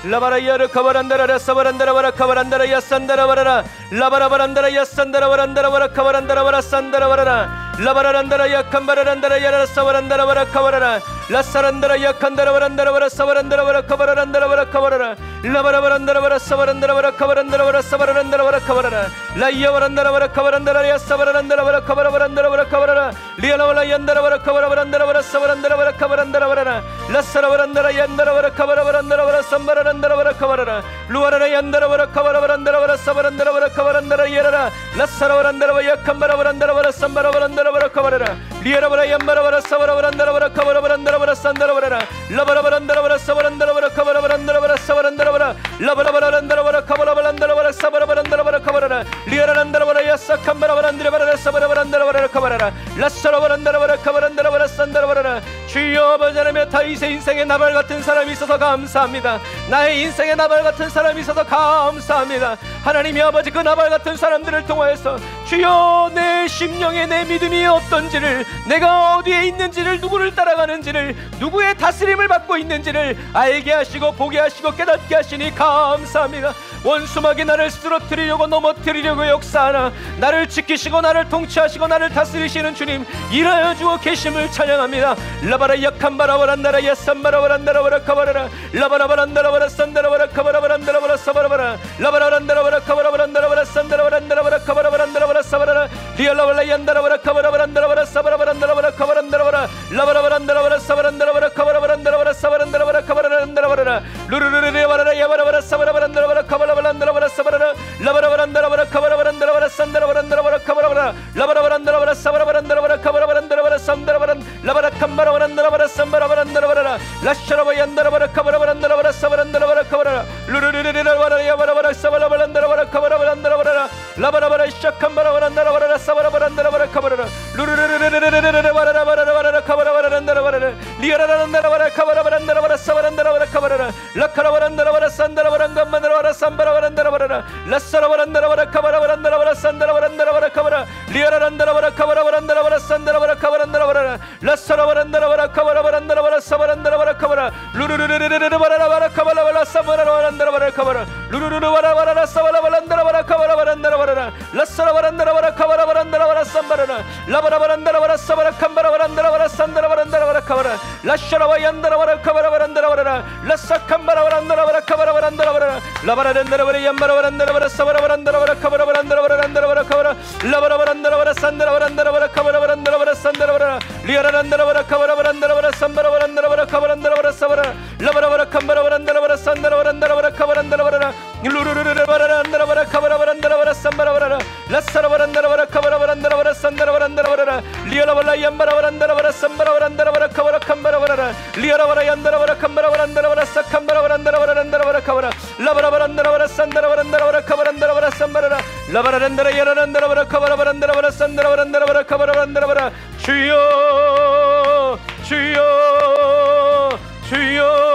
Speaker 1: 라바라야르 카바란다라라 사바란다라바라 카바란다라 야산다라바라라 라바라바란다라 야산다라바란다라바라 카바란다라바라 산다라바라라 라바라란다라 야칸바라란다라 야라 사바란다라바라 카바라라 라사란다라 야칸다라바란다라바라 사바란다라바라 카바라란다라바라 카바라라 라바라바란다라바라 사바란다라바라 카바란다라바라 사바란다라바라 카바라라 라이야바란다라바라 카바란다라 야사바란다라바라 카바라바란다라바라 카바라라 리아라바라 얀다라바라 카바라바란다라바라 사바란다라바라 카바란다라바라 라사라바란다라 얀다라바라 카바라바란다라바라 삼바라 란다라바라 카바라라 루아라라 얀다라바라 카바라바란다라바라 사바란다라바라 카바란다라 예라라 라사라바란다라바 야칸바라바란다라바라 삼바라바란다라바라 카바라라 리아라바라 얀바라바라 사바라바란다라바라 카바라바란다라바라 산다라바라라 라바라바란다라바라 사바란다라바라 카바라바란다라바라 사바란다라바라 라바라바란다라바라 카바라바란다라바라 사바라바란다라바라 카바라라 리아라란다라바라 야사칸바라바란다라바라 사바라바란다라바라 카바라라 라사라바란다라바라 카바란다라바라 산다라바라라 주여 아버지 하나님, 다윗의 인생에 나발 같은 사람이 있어서 감사합니다. 나의 인생에 나발 같은 사람이 있어서 감사합니다. 하나님이 아버지, 그 나발 같은 사람들을 통하여서 주여 내 심령에 내 믿음이 어떤지를, 내가 어디에 있는지를, 누구를 따라가는지를, 누구의 다스림을 받고 있는지를 알게 하시고 보게 하시고 깨닫게 하시니 감사합니다. 원수막이 나를 쓰러뜨리려고 넘어뜨리려고 역사하나 나를 지키시고 나를 통치하시고 나를 다스리시는 주님 일하여 주어 계심을 찬양합니다. 라바라 약한바라바란다라 야산바라바란다라바라 카바라라 라바라바란다라바라 산다라바라 카바라바란다라바라 사바라바라 라바라바란다라바라 카바라바란다라바라 산다라바란다라바라 카바라바란다라바라 사바라라 리알라발라 얀다라바라 카바라바란다라바라 사바라바란다라바라 카바란다라바라 라바라바란다라바라 사바란다라바라 카바라바란다라바라 사바란다라바라 카바라란다라바라 루루루루레바라라 야바라바라 사바라바란다라바라 카바라바란다라바라 사바라라 라바라바란다라바라 카바라바란다라바라 산다라바란다라바라 카바라바라 라바라바란다라바라 사바라바란다라바라 카바라바란다라바라 산다라바란 라바라 칸바라바란다라바라 산바라바란다라바라 라샤라바얀다라바라 카바라바란다라바라 사바란다라바라 카바라라 루루루루레바라라 야바라바라 사바라바란다라바라 카바라바란다라바라 라바라바라 샤칸바라바란다라바라 사바라바란다라바라 카바라라 루루루루루레바라바라바라바라 카바라바란다라바라 리아라란다라바라 카바라바란다라바라 사바란다라바라 카바라라 라카라바란다라바라 산다라바란감만다라바라 산바라바란다라바라 라사라바란다라바라 카바라바란다라바라 산다라바란다라바라 카바라 리아라란다라바라 카바라바란다라바라 산다라바라 카바란다라바라 라사라바란다라바라 카바라바란다라바라 사바란다라바라 카바라 루루루루루루바라바라 카바라바라 사바라바란다라바라 카바라 루루루루바라바라 사바라바란다라바라 카바라바란다라바라 라사라바란다라바라 카바라바란다라바라 삼바라나 라바라바란다라바라 사바라 캄바라바란다라바라 산다라바란다라바라 카바라 라샤라바얀다라바라 카바라바란다라바라 라사캄바라바란다라바라 카바라바란다라바라 라바라란다라바라 얌바라바란다라바라 사바라바란다라바라 카바라바란다라바란다라바라 카바라 라바라바란다라바라 산다라바란다라바라 카바라바란다라바라 산다라바라 리아라란다라바라 카바라바란다라바라 삼바라바란다라바라 카바란다라바라 사바라 라바라바라 캄바라바란다라바라 산다라바란다라바라 카바란다라바라 루루루루바라란다라바라 카바라바란다라바라 삼바라바라 라사라바란다라바라 카바라바란다라바라 산다라바란다라바라 리아라발라 얌바라바란다라바라 삼바라바란다라바라 카바라 캄바라바라 리아라바라 얀다라바라 캄바라바란다라바라 사캄바라바란다라바란다라바라 카바라 라바라바란다라바라 산다라바란다라바라 카바란다라바라 삼바라라 라바라란다라 야라란다라바라 카바라바란다라바라 산다라바란다라바라 카바라바란다라바라 주여 주여 주여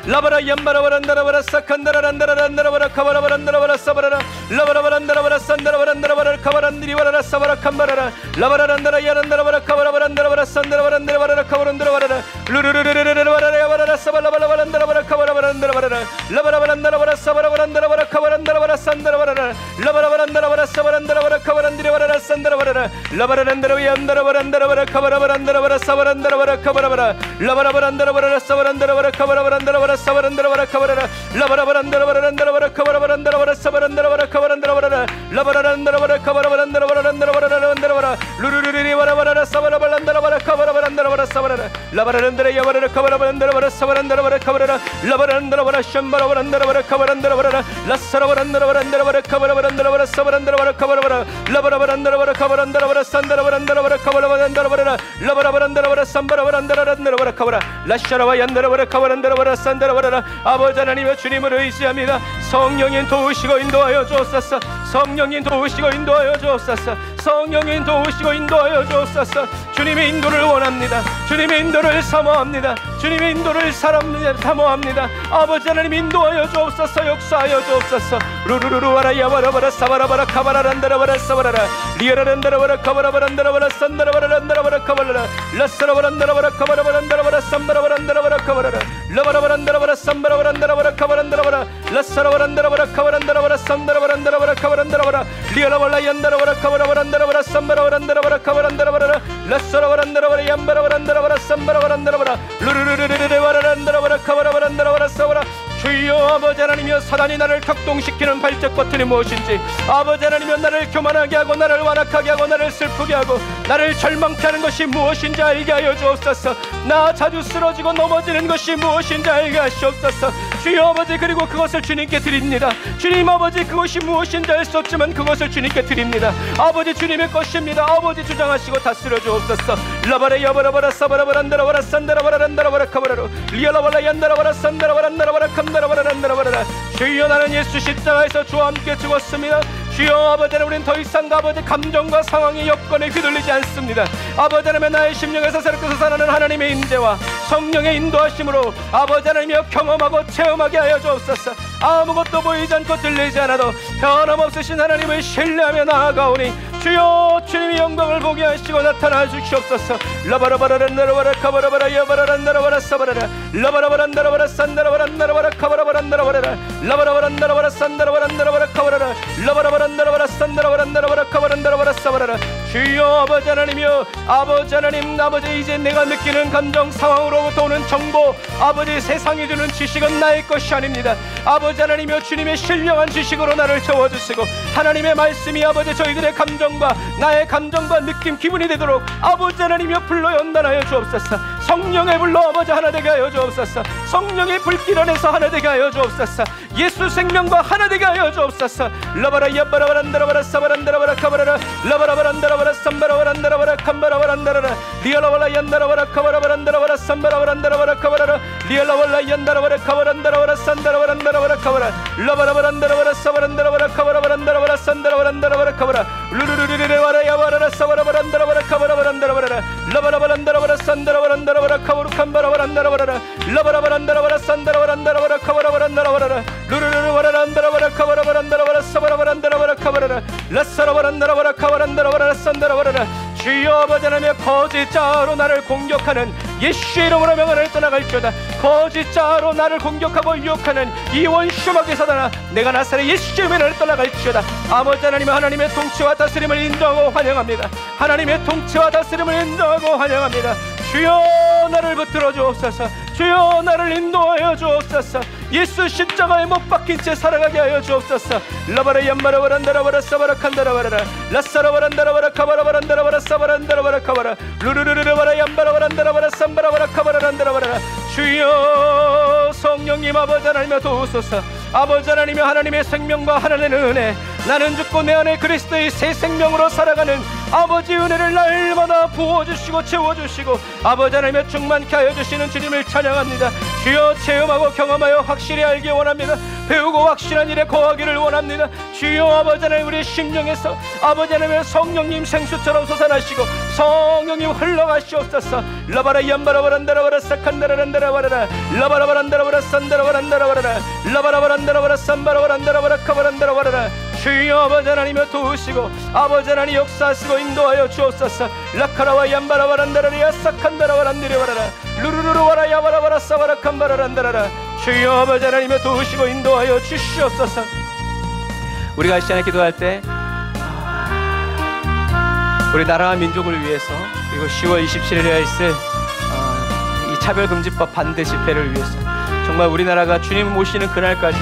Speaker 1: 라바라 얌바라바란다라바라 사칸다라란다라란다라바라 카바라바란다라바라 사바라라 라바라바란다라바라 산다라바란다라바라 카바란디리바라라 사바라 캄바라라 라바라란다라 야란다라바라 카바라바란다라바라 산다라바란다라바라 카바란다라바라 루루루루루루바라라바라라 사발라발라바란다라바라 카바라바란다라바라 라바라바란다라바라 사바라바란다라바라 카바란다라바라 산다라바라라 라바라바란다라바라 사바란다라바라 카바란디리바라라 산다라바라라 라바라란다라 얀다라바란다라바라 카바라바란다라바라 사바란다라바라 카바라바라 라바라바란다라바라 사바란다라바라 카바라바란다라바라 사바란다라바라 카바라라 라바라바란다라바란다라바라 카바라바란다라바라 사바란다라바라 카바란다라바라 라바라란다라바라 카바라바란다라바란다라바라 루루루루리바라바라 사바라발란다라바라 카바라바란다라바라 사바라라 라바라란다라 야바라라 카바라바란다라바라 사바란다라바라 카바라라 라바라란다라바라 샴바라바란다라바라 카바란다라바라 라사라바란다라바란다라바라 카바라바란다라바라 사바란다라바라 카바라바라 라바라바란다라바라 카바란다라바라 산다라바란다라바라 카바라바란다라바라 라바라바란다라바라 삼바라바란다라란다라바라 카바라 라샤라바 얀다라바라 카바란다라바라 산다라바라라 아버지 하나님의 주님을 의지합니다. 성령님 도우시고 인도하여 주옵소서. 성령님 도우시고 인도하여 주옵소서. 성령님 도우시고 인도하여 주옵소서. 주님의 인도를 원합니다. 주님의 인도를 사모합니다. 주님의 인도를 사모합니다. 아버지 하나님 인도하여 주옵소서. 역사하여 주옵소서. 루루루루와라 야바라바라 사바라바라 카바라란다라바라 사바라라 리아라란다라바라 카바라바란다라바라 산다라바라란다라바라 카바라라 라사라바란다라바라 카바라바란다라바라 삼바라바란다라바라 카바라라 라바라바란다라바라 삼바라바란다라바라 카바란다라바라 라사라바란다라바라 카바란다라바라 산다라바란다라바라 카바란다라바라 리아라발라 얀다라바라 카바라바란다라바라 삼바라바란다라바라 카바란다라바라 라사라바란다라바라 얀바라바란다라바라 삼바라바란다라바라 루루루루루루바라란다라바라 카바라바란다라바라 사바라 주여 아버지 하나님이여 사단이 나를 격동시키는 발작 버튼이 무엇인지 아버지 하나님이여 나를 교만하게 하고 나를 완악하게 하고 나를 슬프게 하고 나를 절망케 하는 것이 무엇인지 알게 하여 주옵소서. 나 자주 쓰러지고 넘어지는 것이 무엇인지 알게 하시옵소서. 주여 아버지 그리고 그것을 주님께 드립니다. 주님 아버지 그것이 무엇인지 알 수 없지만 그것을 주님께 드립니다. 아버지 주님의 것입니다. 아버지 주장하시고 다스려 주옵소서. 라바라 야바라바라 사바라바란다라바라 산다라바란다라바라 카바라로 리아라발라 얀다라바라 산다라바란다라바라 캄다라바란다라바라 주여 나는 예수 십자가에서 주와 함께 죽었습니다. 주여 아버지 하나님 우리는 더 이상 아버지 감정과 상황의 여건에 휘둘리지 않습니다. 아버지 하나님 나의 심령에서 새롭게 솟아나는 하나님의 인재와 성령의 인도하심으로 아버지 하나님이여 경험하고 체험하게 하여 주옵소서. 아무것도 보이지 않고 들리지 않아도 변함없으신 하나님을 신뢰하며 나아가오니 주여 주님의 영광을 보게 하시고 나타나 주시옵소서. 라바라바라란다라바라 카바라바라 야바라란다라바라 사바라라 라바라바란다라바라 산다라바란다라바라 카바라바란다라바라 라바라바란다라바라 산다라바란다라바라 카바라라 라바라바란다라바라 산다라바란다라바라 카바란다라바라 사바라라 주여 아버지 하나님이여 아버지 하나님 아버지 이제 내가 느끼는 감정 상황으로부터 오는 정보 아버지 세상이 주는 지식은 나의 것이 아닙니다. 아버지 하나님이여 주님의 신령한 지식으로 나를 채워주시고 하나님의 말씀이 아버지 저희들의 감정과 나의 감정과 느낌 기분이 되도록 아버지 하나님이여 불러 연단하여 주옵소서. 성령의 불로 아버지 하나 되게 하여 주옵소서. 성령의 불길 안에서 하나 되게 하여 주옵소서. 예수 생명과 하나 되게 하여 주옵소서. 라바라 야바라바란다라바라 사바란다라바라 카바라라 라바라바란다라바라 삼바라바란다라바라 캄바라바란다라라 리알라발라 얀다라바라 카바라바란다라바라 삼바라바란다라바라 카바라라 리알라발라 얀다라바라 카바란다라바라 산다라바란다라바라 카바라 라바라바란다라바라 사바란다라바라 카바라바란다라바라 산다라바란다라바라 카바라 루루루루루레바라 야바라라 사바라바란다라바라 카바라바란다라바라 라바라바란다라바라 산다라바란다라바라 카바루 캄바라바란다라바라 라바라바란다라바라 산다라바란다라바라 카바라바란다라바라 루루루루바라란다라바라 카바라바란다라바라 사바라바란다라바라 카바라라 라사라바란다라바라 카바란다라바라 산다라바라. 주여 아버지 하나님, 거짓자로 나를 공격하는 예수의 이름으로 명하를 떠나갈지어다. 거짓자로 나를 공격하고 유혹하는 이 원수마귀 사단아, 내가 나사렛 예수의 이름으로 떠나갈지어다. 아버지 하나님, 하나님의 통치와 다스림을 인도하고 환영합니다. 하나님의 통치와 다스림을 인도하고 환영합니다. 주여 나를 붙들어 주옵소서. 주여 나를 인도하여 주옵소서. 예수 십자가에 못 박힌 채 살아가게 하여 주옵소서. 라바라 얌바라바란다라바라 사바라칸다라바라 라사라바란다라바라 카바라바란다라바라 사바란다라바라 카바라 루루루루바라 얌바라바란다라바라 삼바라바라 카바라란다라바라. 주여 성령님 아버지 하나님여 도우소서. 아버지 하나님여, 하나님의 생명과 하나님의 은혜, 나는 죽고 내 안에 그리스도의 새 생명으로 살아가는 아버지 은혜를 날마다 부어주시고 채워주시고 아버지 하나님의 충만케 하여 주시는 주님을 찬양합니다. 주여 체험하고 경험하여 확실히 알기 원합니다. 배우고 확실한 일에 거하기를 원합니다. 주여 아버지 하나님, 우리 심령에서 아버지 하나님의 성령님 생수처럼 솟아나시고 성령님 흘러가시옵소서. 라바라 얌바라바란다라바라 사칸다라란다라바라라 라바라바란다라바라 산다라바란다라바라라 라바라바란다라바라 산바라바란다라바라 카바란다라바라라. 주여 아버지 하나님여 도우시고 아버지 하나님 역사하시고 인도하여 주옵소서. 라카라와 얌바라바란다라리야 사칸다라바란다라바라라 루루루루와라 야바라바라 사바라칸바라란다라라. 주여 아버지 하나님여 도우시고 인도하여 주시옵소서. 우리가 이 시간에 기도할 때 우리 나라와 민족을 위해서, 그리고 10월 27일에 있을 이 차별금지법 반대 집회를 위해서, 정말 우리나라가 주님 모시는 그날까지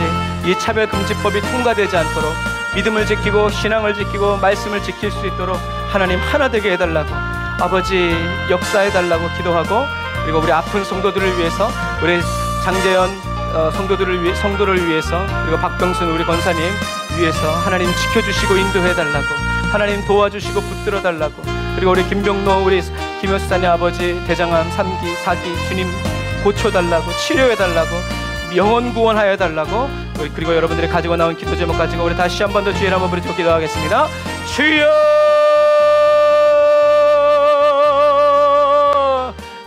Speaker 1: 이 차별금지법이 통과되지 않도록 믿음을 지키고 신앙을 지키고 말씀을 지킬 수 있도록 하나님 하나 되게 해달라고, 아버지 역사해달라고 기도하고, 그리고 우리 아픈 성도들을 위해서, 우리 장재현 성도를 위해서, 그리고 박병순 우리 권사님 위해서 하나님 지켜주시고 인도해달라고, 하나님 도와주시고 붙들어달라고, 그리고 우리 김병노 우리 김여사님 아버지 대장암 3기 4기 주님 고쳐달라고, 치료해달라고, 영혼 구원하여달라고, 그리고 여러분들이 가지고 나온 기도 제목 가지고 우리 다시 한 번 더 주의 한번 부르짖고 기도하겠습니다. 주여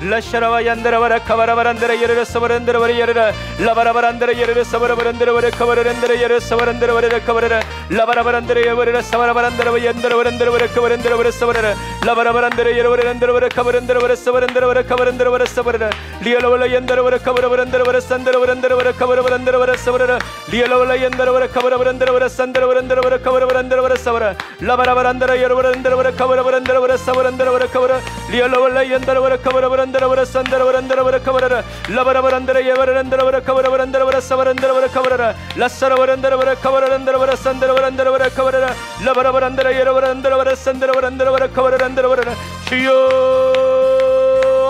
Speaker 1: 라샤라와 얀다라바라 카바라바란다라 예르르 서바란다라바라 예르르 라바라바란다라 예르르 서바라바란다라바라 카바라란다라 예르르 서바란다라바라 카바라라 라바라바란다라 예르르 서바라바란다라바 얀다라바란다라바라 카바란다라바라 서바라라 라바라바란다라 예르르란다라바라 카바란다라바라 서바란다라바라 카바란다라바라 서바라라 리얼라발라 얀다라바라 카바라바란다라바라 산다라바란다라바라 카바라바란다라바라 서바라라 리얼라발라 얀다라바라 카바라바란다라바라 산다라바란다라바라 카바라바란다라바라 서바라 라바라바란다라 예르르란다라바라 카바라바란다라바라 서바란다라바라 카바라 리얼라발라 얀다라바라 카바라바란 라바라 산다라바란다라바라 카바라라 라바라바란다라 예바라란다라바라 카바라바란다라바라 사바란다라바라 카바라라 라사라바란다라바라 카바라란다라바라 산다라바란다라바라 카바라라 라바라바란다라 예라바란다라바라 산다라바란다라바라 카바라란다라바라. 주여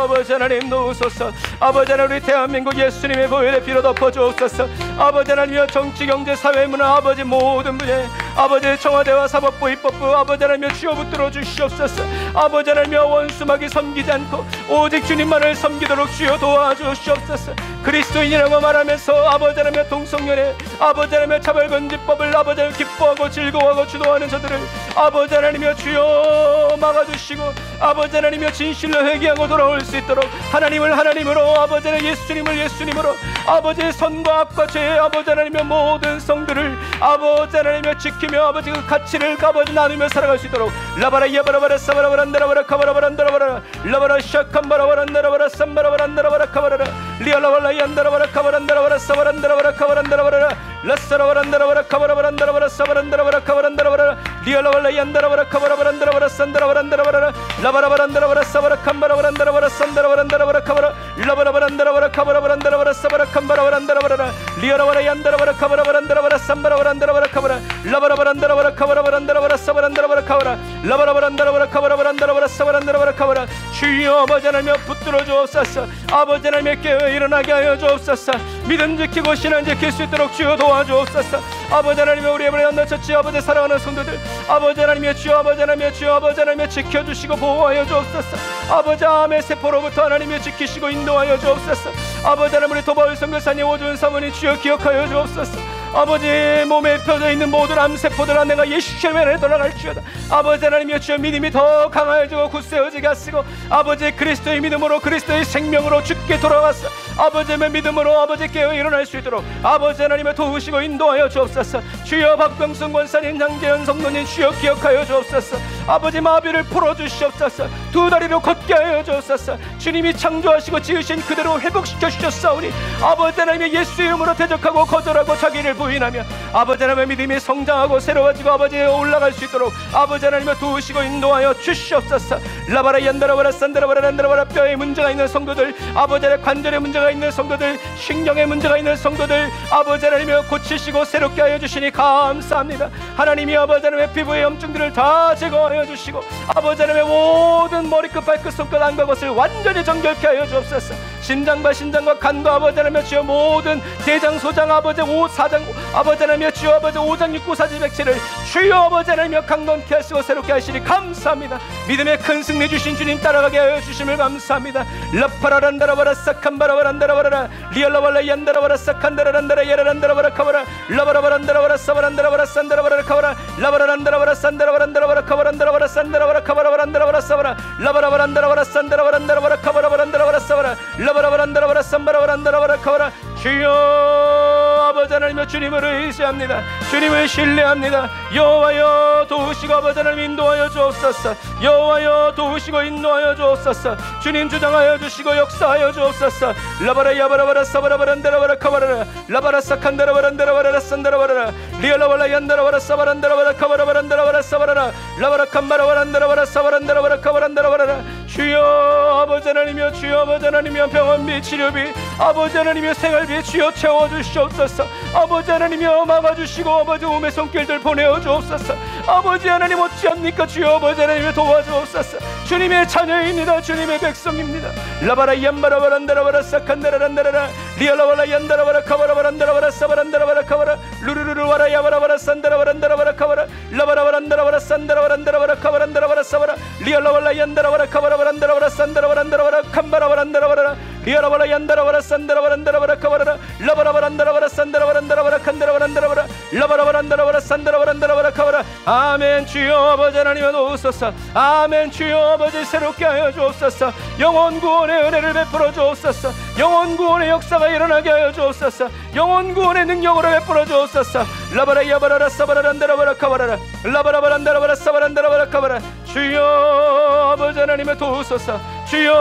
Speaker 1: 아버지 하나님 도우소서. 아버지 하나님, 우리 대한민국 예수님의 보혈의 피로 덮어주옵소서. 아버지 하나님이여, 정치 경제 사회 문화 아버지 모든 분야에 아버지 청와대와 사법부 입법부 아버지 하나님이여 주여 붙들어 주시옵소서. 아버지 하나님이여, 원수마귀 섬기지 않고 오직 주님만을 섬기도록 주여 도와주시옵소서. 그리스도인이라고 말하면서 아버지 하나님이여 동성연애 아버지 하나님이여 차별금지법을 아버지 하나님 기뻐하고 즐거워하고 주도하는 저들을 아버지 하나님이여 주여 막아주시고 아버지 하나님이여 진실로 회개하고 돌아올 수 있도록 하나님을 하나님으로 아버지 하나님 예수님을 예수님으로 아버지의 선과 악과 죄 아버지 하나님의 모든 성들을 아버지 하나님의 지키며 아버지 그 가치를 아버지 나누며 살아갈 수 있도록 라바라 예바라바라 사바라바란다라바라 카바라바란다라바라 라바라 샤칸바라바란다라바라 삼바라바란다라바라 카바라라 리알라발라 얀다라바라 카바란다라바라 사바란다라바라 카바란다라바라 라사라바란다라바라 카바라바란다라바라 사바란다라바라 카바란다라바라 리알라발라 얀다라바라 카바라바란다라바라 산다라바란다라바라 라바라바란다라바라 사바라칸바라바란다라바라 산다라바란다라바라 카바라 라바라바란다라바라 카바라바란다라바라 사바라칸바라바란다라바라 리알라발라 얀다라바라 카바라바란다라바라 산바라바란다라바라 카바라 라바라바란다라바라 카바라바란다라바라 사바란다라바라 카바라 라바라바란다라바라 카바라바란다라바라 사바란다라바라 카바라. 주여 아버지 하나님여 붙들어 주옵소서. 아버지 하나님여 깨어 일어나게 하여 주옵소서. 믿음 지키고 신앙 지킬 수 있도록 주여 도와주옵소서. 아버지 하나님여, 우리 에브라임 언더처치 아버지 사랑하는 성도들 아버지 하나님여 주여 아버지 하나님여 주여 아버지 하나님여 지켜주시고 보호하여 주옵소서. 아버지 암의 세포로부터 하나님여 지키시고 인도하여 주옵소서. 아버지 하나님, 우리 도바울 선교사님 오준 사모님 주여 기억하여 주옵소서. 아버지 몸에 펴져 있는 모든 암세포들 안내가 예수의 면에 돌아갈지어다. 아버지 하나님이여 주여 믿음이 더 강하여지고 굳세어지게 하시고 아버지 그리스도의 믿음으로 그리스도의 생명으로 주께 돌아와서 아버지의 믿음으로 아버지 깨어 일어날 수 있도록 아버지 하나님의 도우시고 인도하여 주옵소서. 주여 박병순 권사님, 장재현 성도님 주여 기억하여 주옵소서. 아버지 마비를 풀어주시옵소서. 두 다리로 걷게 하여 주옵소서. 주님이 창조하시고 지으신 그대로 회복시켜 주셨사오니 아버지 하나님의 예수의 이름으로 대적하고 거절하고 자기를 부인하며 아버지 하나님의 믿음이 성장하고 새로워지고 아버지에 올라갈 수 있도록 아버지 하나님의 도우시고 인도하여 주시옵소서. 라바라 얀다라바라 산다라바라 란다라바라 뼈에 문제가 있는 성도들, 아버지 하나님 관절에 문제가 있는 성도들, 신경에 문제가 있는 성도들 아버지 하나님이 고치시고 새롭게 하여 주시니 감사합니다. 하나님이 아버지 하나님의 피부의 염증들을 다 제거하여 주시고 아버지 하나님의 모든 머리끝 발끝 손끝 안과 것을 완전히 정결케 하여 주옵소서. 신장과 간과 아버지 하나님의 주여 모든 대장 소장 아버지 사장 아버지 하나님의 주여 아버지 5장 6구 사지 백체를 주여 아버지 하나님의 강건케 하시고 새롭게 하시니 감사합니다. 믿음의 큰 승리 주신 주님 따라가게 하여 주심을 감사합니다. 라파라란다라바라 싹한바라바란다라바라 리얼라발라 얀다라바라 싹한다라란다라 예라란다라바라 카바라 라바라바란다라바라 사바란다라바라 산다라바라 카바라 라바라란다라바라 산다라바란다라바라 카바란다라바라 산다라바라 카바라바란다라바라 사바라 라바라바란다라바라 산다라바란다라바라 카바라바란다라바라 사바라 라바라바란다라바라 산바라바란다라바라 카바라 주여 아버지 하나님의 주님을 의지합니다. 주님을 신뢰합니다. 여호와여 도우시고 아버지 하나님 인도하여 주옵소서. 여호와여 도우시고 인도하여 주옵소서. 주님 주장하여 주시고 역사하여 주옵소서. 라바라 야바라바라 사바라바란다라바라 카바라라 라바라 사칸다라바란다라바라 산다라바라 리얼라발라 얀다라바라 사바란다라바라 카바라바란다라바라 사바라라 라바라 칸바라바란다라바라 사바란다라바라 카바란다라바라 주여 아버지 하나님이여 주여 아버지 하나님이여 병원비 치료비 아버지 하나님이여 생활비 주여 채워주시옵소서. 아버지 하나님이여 막아주시고 아버지 몸의 손길들 보내어 주옵소서. 아버지 하나님 어찌합니까 주여 아버지 하나님이여 도와주옵소서. 주님의 자녀입니다. 주님의 백성입니다. 라바라 얀바라바란다라바라 사칸다라란다라라 리얼라바라 얀다라바라 카바라바란다라바라 사바란다라바라 카바라 루루루루 와라 야바라바라 산다라바란다라바라 카바라 라바라바란다라바라 산다라바란다라바라 카바란다라바라 사바라 리얼라바라 얀다라바라 카바라바란다라바라 산다라바란다라바라 칸바라바란다라바라 리얼라바라 얀다라바라 산다라바란다라바라 카바라 라바라바란다라바라 산다라바란다라바라 칸다라바란다라바라 라바라바란다라바라 산다라바란다라바라 카바라 아멘. 주여 아버지 하나님의 도우소서. 아멘. 주여 아버지 새롭게 하여 주옵소서. 영혼 구원의 은혜를 베풀어 주옵소서. 영혼 구원의 역사가 일어나게 하여 주옵소서. 영혼 구원의 능력으로 베풀어 주옵소서. 라바라 야바라라 사바라란다라바라 카바라라 라바라바란다라바라 사바란다라바라 카바라 주여 아버지 하나님의 도우소서. 주여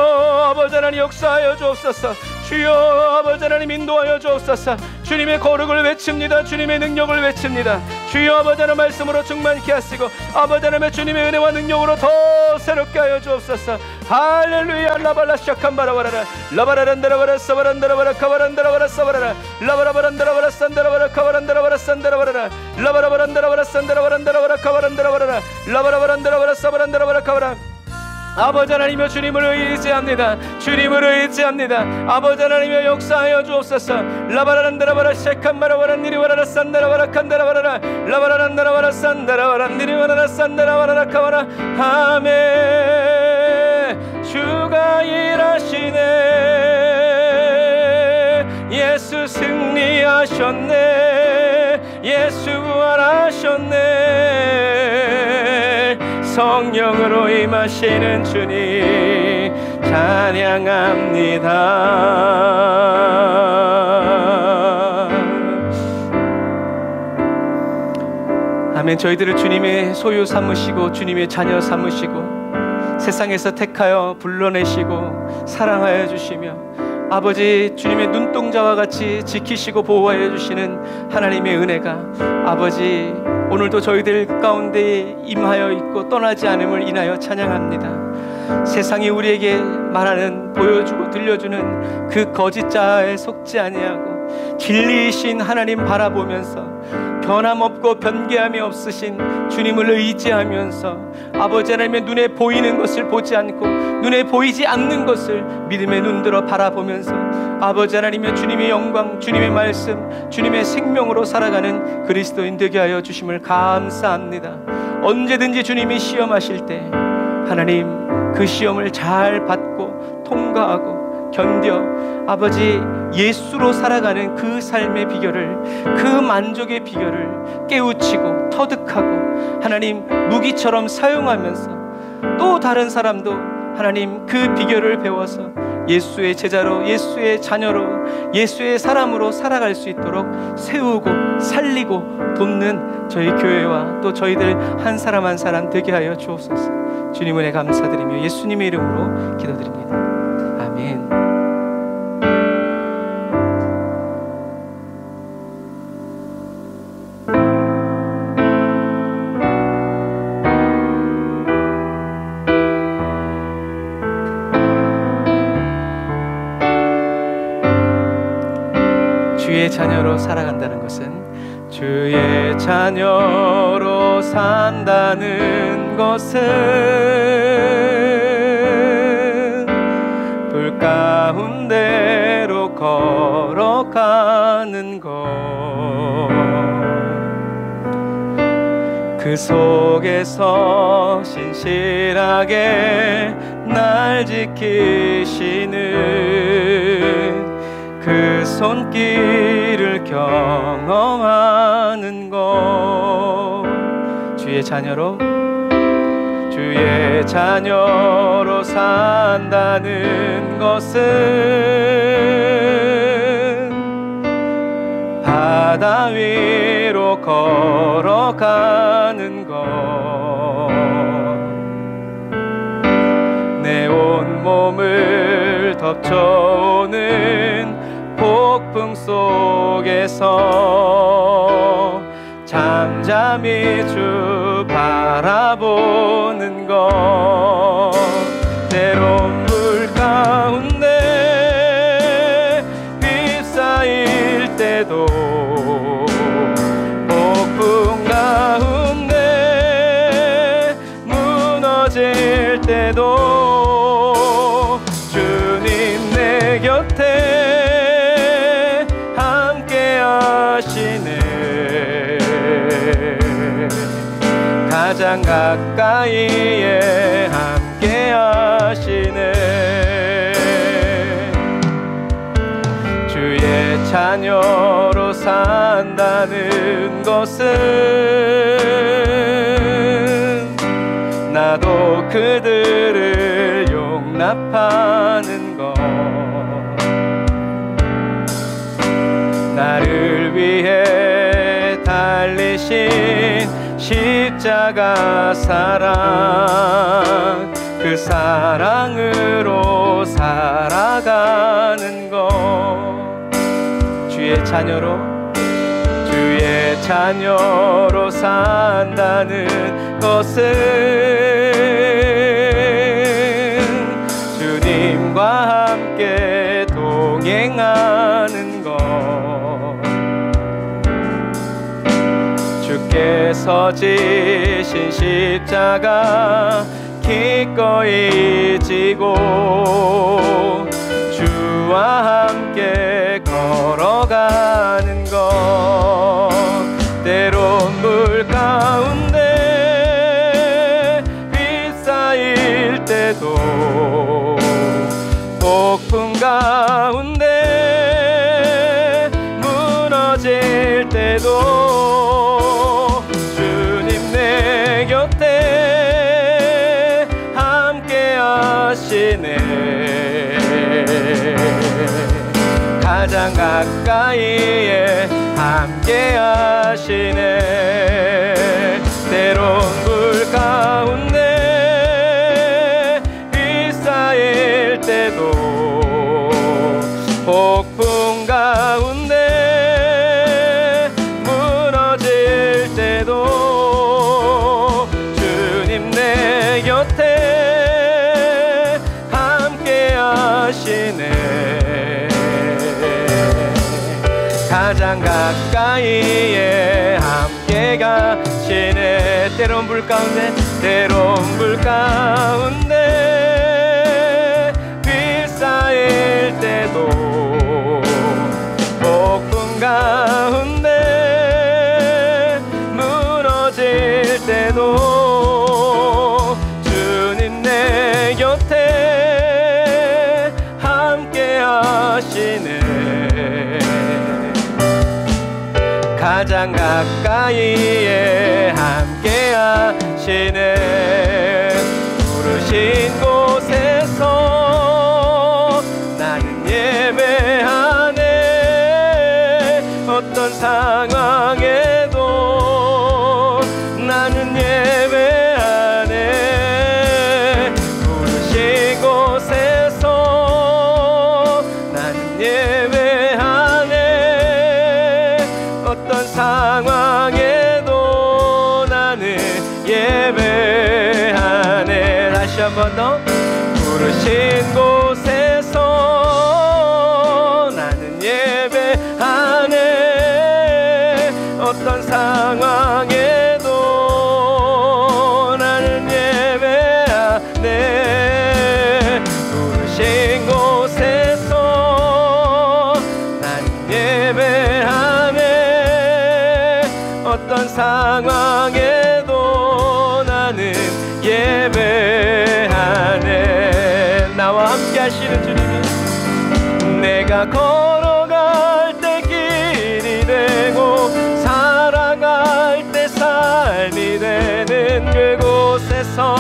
Speaker 1: 아버지 하나님 역사하여 주옵소서. 주여 아버지 하나님 인도하여 주옵소서. 주님의 거룩을 외칩니다. 주님의 능력을 외칩니다. 주여 아버지 하나님 말씀으로 충만케 하시고 아버지 하나님의 주님의 은혜와 능력으로 더 새롭게 하여 주옵소서. 할렐루야. 라발라 샤칸바라바라라 라바라란다라바라 사바란다라바라 카바란다라바라 사바라라 라바라바란다라바라 산다라바라 카바란다라바라 산다라바라라 라바라바란다라바라 산다라바란다라바라 카바란다라바라라 라바라바란다라바라 사바란다라바라 카바라 아버지 하나님여 주님을 의지합니다. 주님을 의지합니다. 아버지 하나님여 역사하여 주옵소서. 라바라란다라바라 셰칸바라바라 니리와라라 산다라바라 칸다라바라라 라바라란다라바라 산다라바라 니리와라라 산다라바라라 카바라 아멘. 주가 일하시네. 예수 승리하셨네. 예수 부활하셨네. 성령으로 임하시는 주님 찬양합니다. 아멘. 저희들을 주님의 소유 삼으시고 주님의 자녀 삼으시고 세상에서 택하여 불러내시고 사랑하여 주시며 아버지 주님의 눈동자와 같이 지키시고 보호하여 주시는 하나님의 은혜가 아버지 오늘도 저희들 가운데 임하여 있고 떠나지 않음을 인하여 찬양합니다. 세상이 우리에게 말하는 보여주고 들려주는 그 거짓자에 속지 아니하고 진리이신 하나님 바라보면서 변함없고 변개함이 없으신 주님을 의지하면서 아버지 하나님의 눈에 보이는 것을 보지 않고 눈에 보이지 않는 것을 믿음의 눈들어 바라보면서 아버지 하나님의 주님의 영광, 주님의 말씀, 주님의 생명으로 살아가는 그리스도인 되게 하여 주심을 감사합니다. 언제든지 주님이 시험하실 때 하나님 그 시험을 잘 받고 통과하고 견뎌 아버지 예수로 살아가는 그 삶의 비결을 그 만족의 비결을 깨우치고 터득하고 하나님 무기처럼 사용하면서 또 다른 사람도 하나님 그 비결을 배워서 예수의 제자로, 예수의 자녀로, 예수의 사람으로 살아갈 수 있도록 세우고 살리고 돕는 저희 교회와 또 저희들 한 사람 한 사람 되게 하여 주옵소서. 주님 은혜 감사드리며 예수님의 이름으로 기도드립니다. 아멘. 주의 자녀로 살아간다는 것은, 주의 자녀로 산다는 것은 불 가운데로 걸어가는 것, 그 속에서 신실하게 날 지키시는 그 손길을 경험하는 것. 주의 자녀로 산다는 것은 바다 위로 걸어가는 것, 내 온몸을 덮쳐오는 폭풍 속에서 잠잠히 주 바라보는 것, 때론 물 가운데 휩싸일 때도, 폭풍 가운데 무너질 때도 주님 내 곁에 가장 가까이에 함께 하시네. 주의 자녀로 산다는 것은 나도 그들을 용납하는 것, 나를 위해 달리신 십자가 사랑, 그 사랑으로 살아가는 것. 주의 자녀로 산다는 것은 주님과 함께 동행하는 것, 주께서 지신 십자가 기꺼이 지고 주와 함께 걸어가는 것, 때론 물 가운데 휩싸일 때도, 폭풍 가운데 무너질 때도 주님 내 곁에 함께 하시네. 가장 가까이에 함께 하시네. 때론 물 가운데 휩싸일 때도, 폭풍 가운데 무너질 때도 주님 내 곁에 함께 하시네. 가장 가까이에 함께 가시네. 때론 불 가운데 휩싸일 때도, 폭풍 가운데 무너질 때도 주님 내 곁에 함께 하시네. 가장 가까이에 함께 하시네. 부르신 곳에서 한 번 더. 부르신 곳에서 나는 예배하네. 어떤 상황에도 나는 예배하네. 부르신 곳에서 나는 예배하네. 어떤 상황에도 나는 예배하네. 나와 함께 하시는 주님이 내가 걸어갈 때 길이 되고 살아갈 때 삶이 되는 그곳에서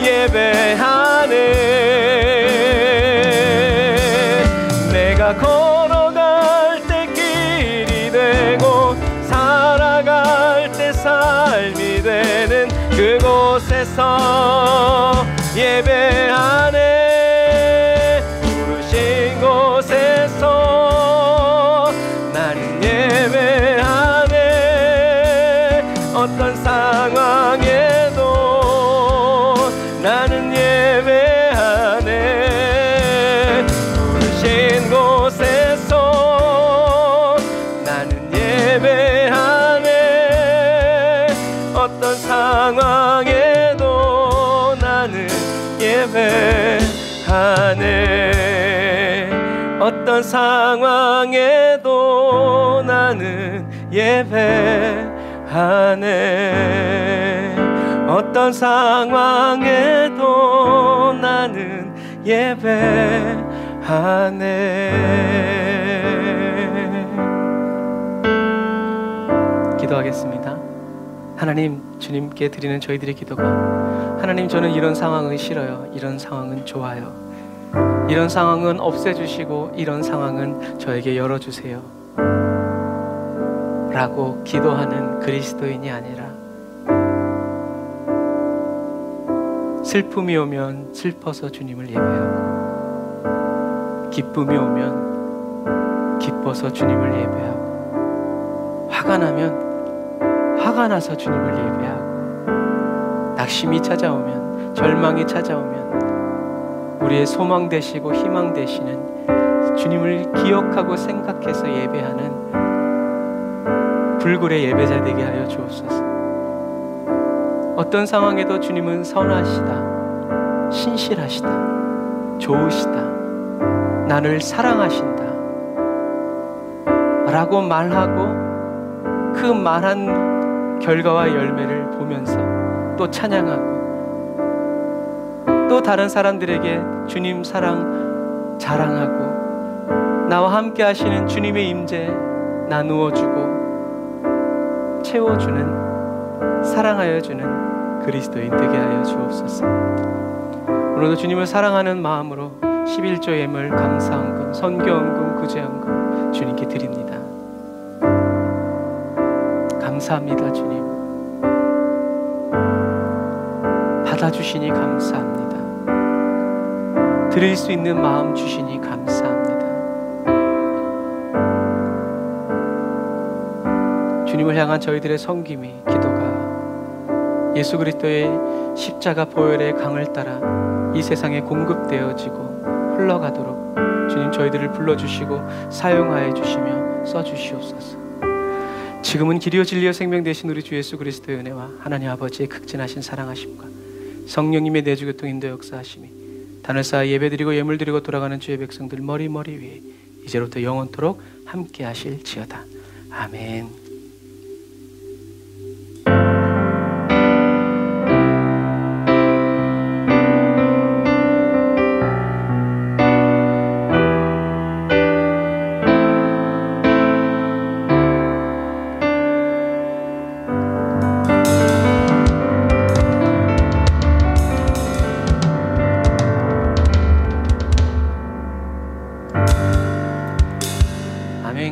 Speaker 1: 예배하네. 내가 걸어갈 때 길이 되고 살아갈 때 삶이 되는 그곳에서 예배하네. 부르신 곳에서 나는 예배하네. 어떤 상황에도 나는 예배하네. 부르신 곳에서 나는 예배하네. 어떤 상황에도 나는 예배하네. 어떤 상황에도 나는 예배하네. 어떤 상황에도 나는 예배하네. 기도하겠습니다. 하나님, 주님께 드리는 저희들의 기도가, 하나님, 저는 이런 상황은 싫어요. 이런 상황은 좋아요. 이런 상황은 없애주시고 이런 상황은 저에게 열어주세요 라고 기도하는 그리스도인이 아니라, 슬픔이 오면 슬퍼서 주님을 예배하고, 기쁨이 오면 기뻐서 주님을 예배하고, 화가 나면 화가 나서 주님을 예배하고, 낙심이 찾아오면, 절망이 찾아오면 우리의 소망 되시고 희망 되시는 주님을 기억하고 생각해서 예배하는 불굴의 예배자 되게 하여 주옵소서. 어떤 상황에도 주님은 선하시다, 신실하시다, 좋으시다, 나를 사랑하신다 라고 말하고, 그 말한 결과와 열매를 보면서 또 찬양하고, 또 다른 사람들에게 주님 사랑 자랑하고, 나와 함께 하시는 주님의 임재 나누어주고 채워주는, 사랑하여 주는 그리스도인 되게 하여 주옵소서. 오늘도 주님을 사랑하는 마음으로 11조 예물, 감사헌금, 선교헌금, 구제헌금 주님께 드립니다. 감사합니다. 주님 받아주시니 감사합니다. 드릴 수 있는 마음 주시니 감사합니다. 주님을 향한 저희들의 섬김이, 기도가 예수 그리스도의 십자가 보혈의 강을 따라 이 세상에 공급되어지고 흘러가도록 주님 저희들을 불러주시고 사용하여 주시며 써주시옵소서. 지금은 길이요 진리요 생명 되신 우리 주 예수 그리스도의 은혜와 하나님 아버지의 극진하신 사랑하심과 성령님의 내주교통 인도 역사하심이 단을 쌓아 예배드리고 예물드리고 돌아가는 주의 백성들 머리 위에 이제로부터 영원토록 함께 하실지어다. 아멘.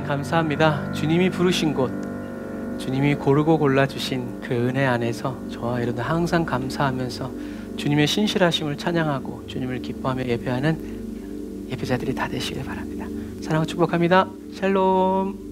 Speaker 1: 감사합니다. 주님이 부르신 곳, 주님이 고르고 골라주신 그 은혜 안에서 저와 여러분들 항상 감사하면서 주님의 신실하심을 찬양하고 주님을 기뻐하며 예배하는 예배자들이 다 되시길 바랍니다. 사랑하고 축복합니다. 샬롬.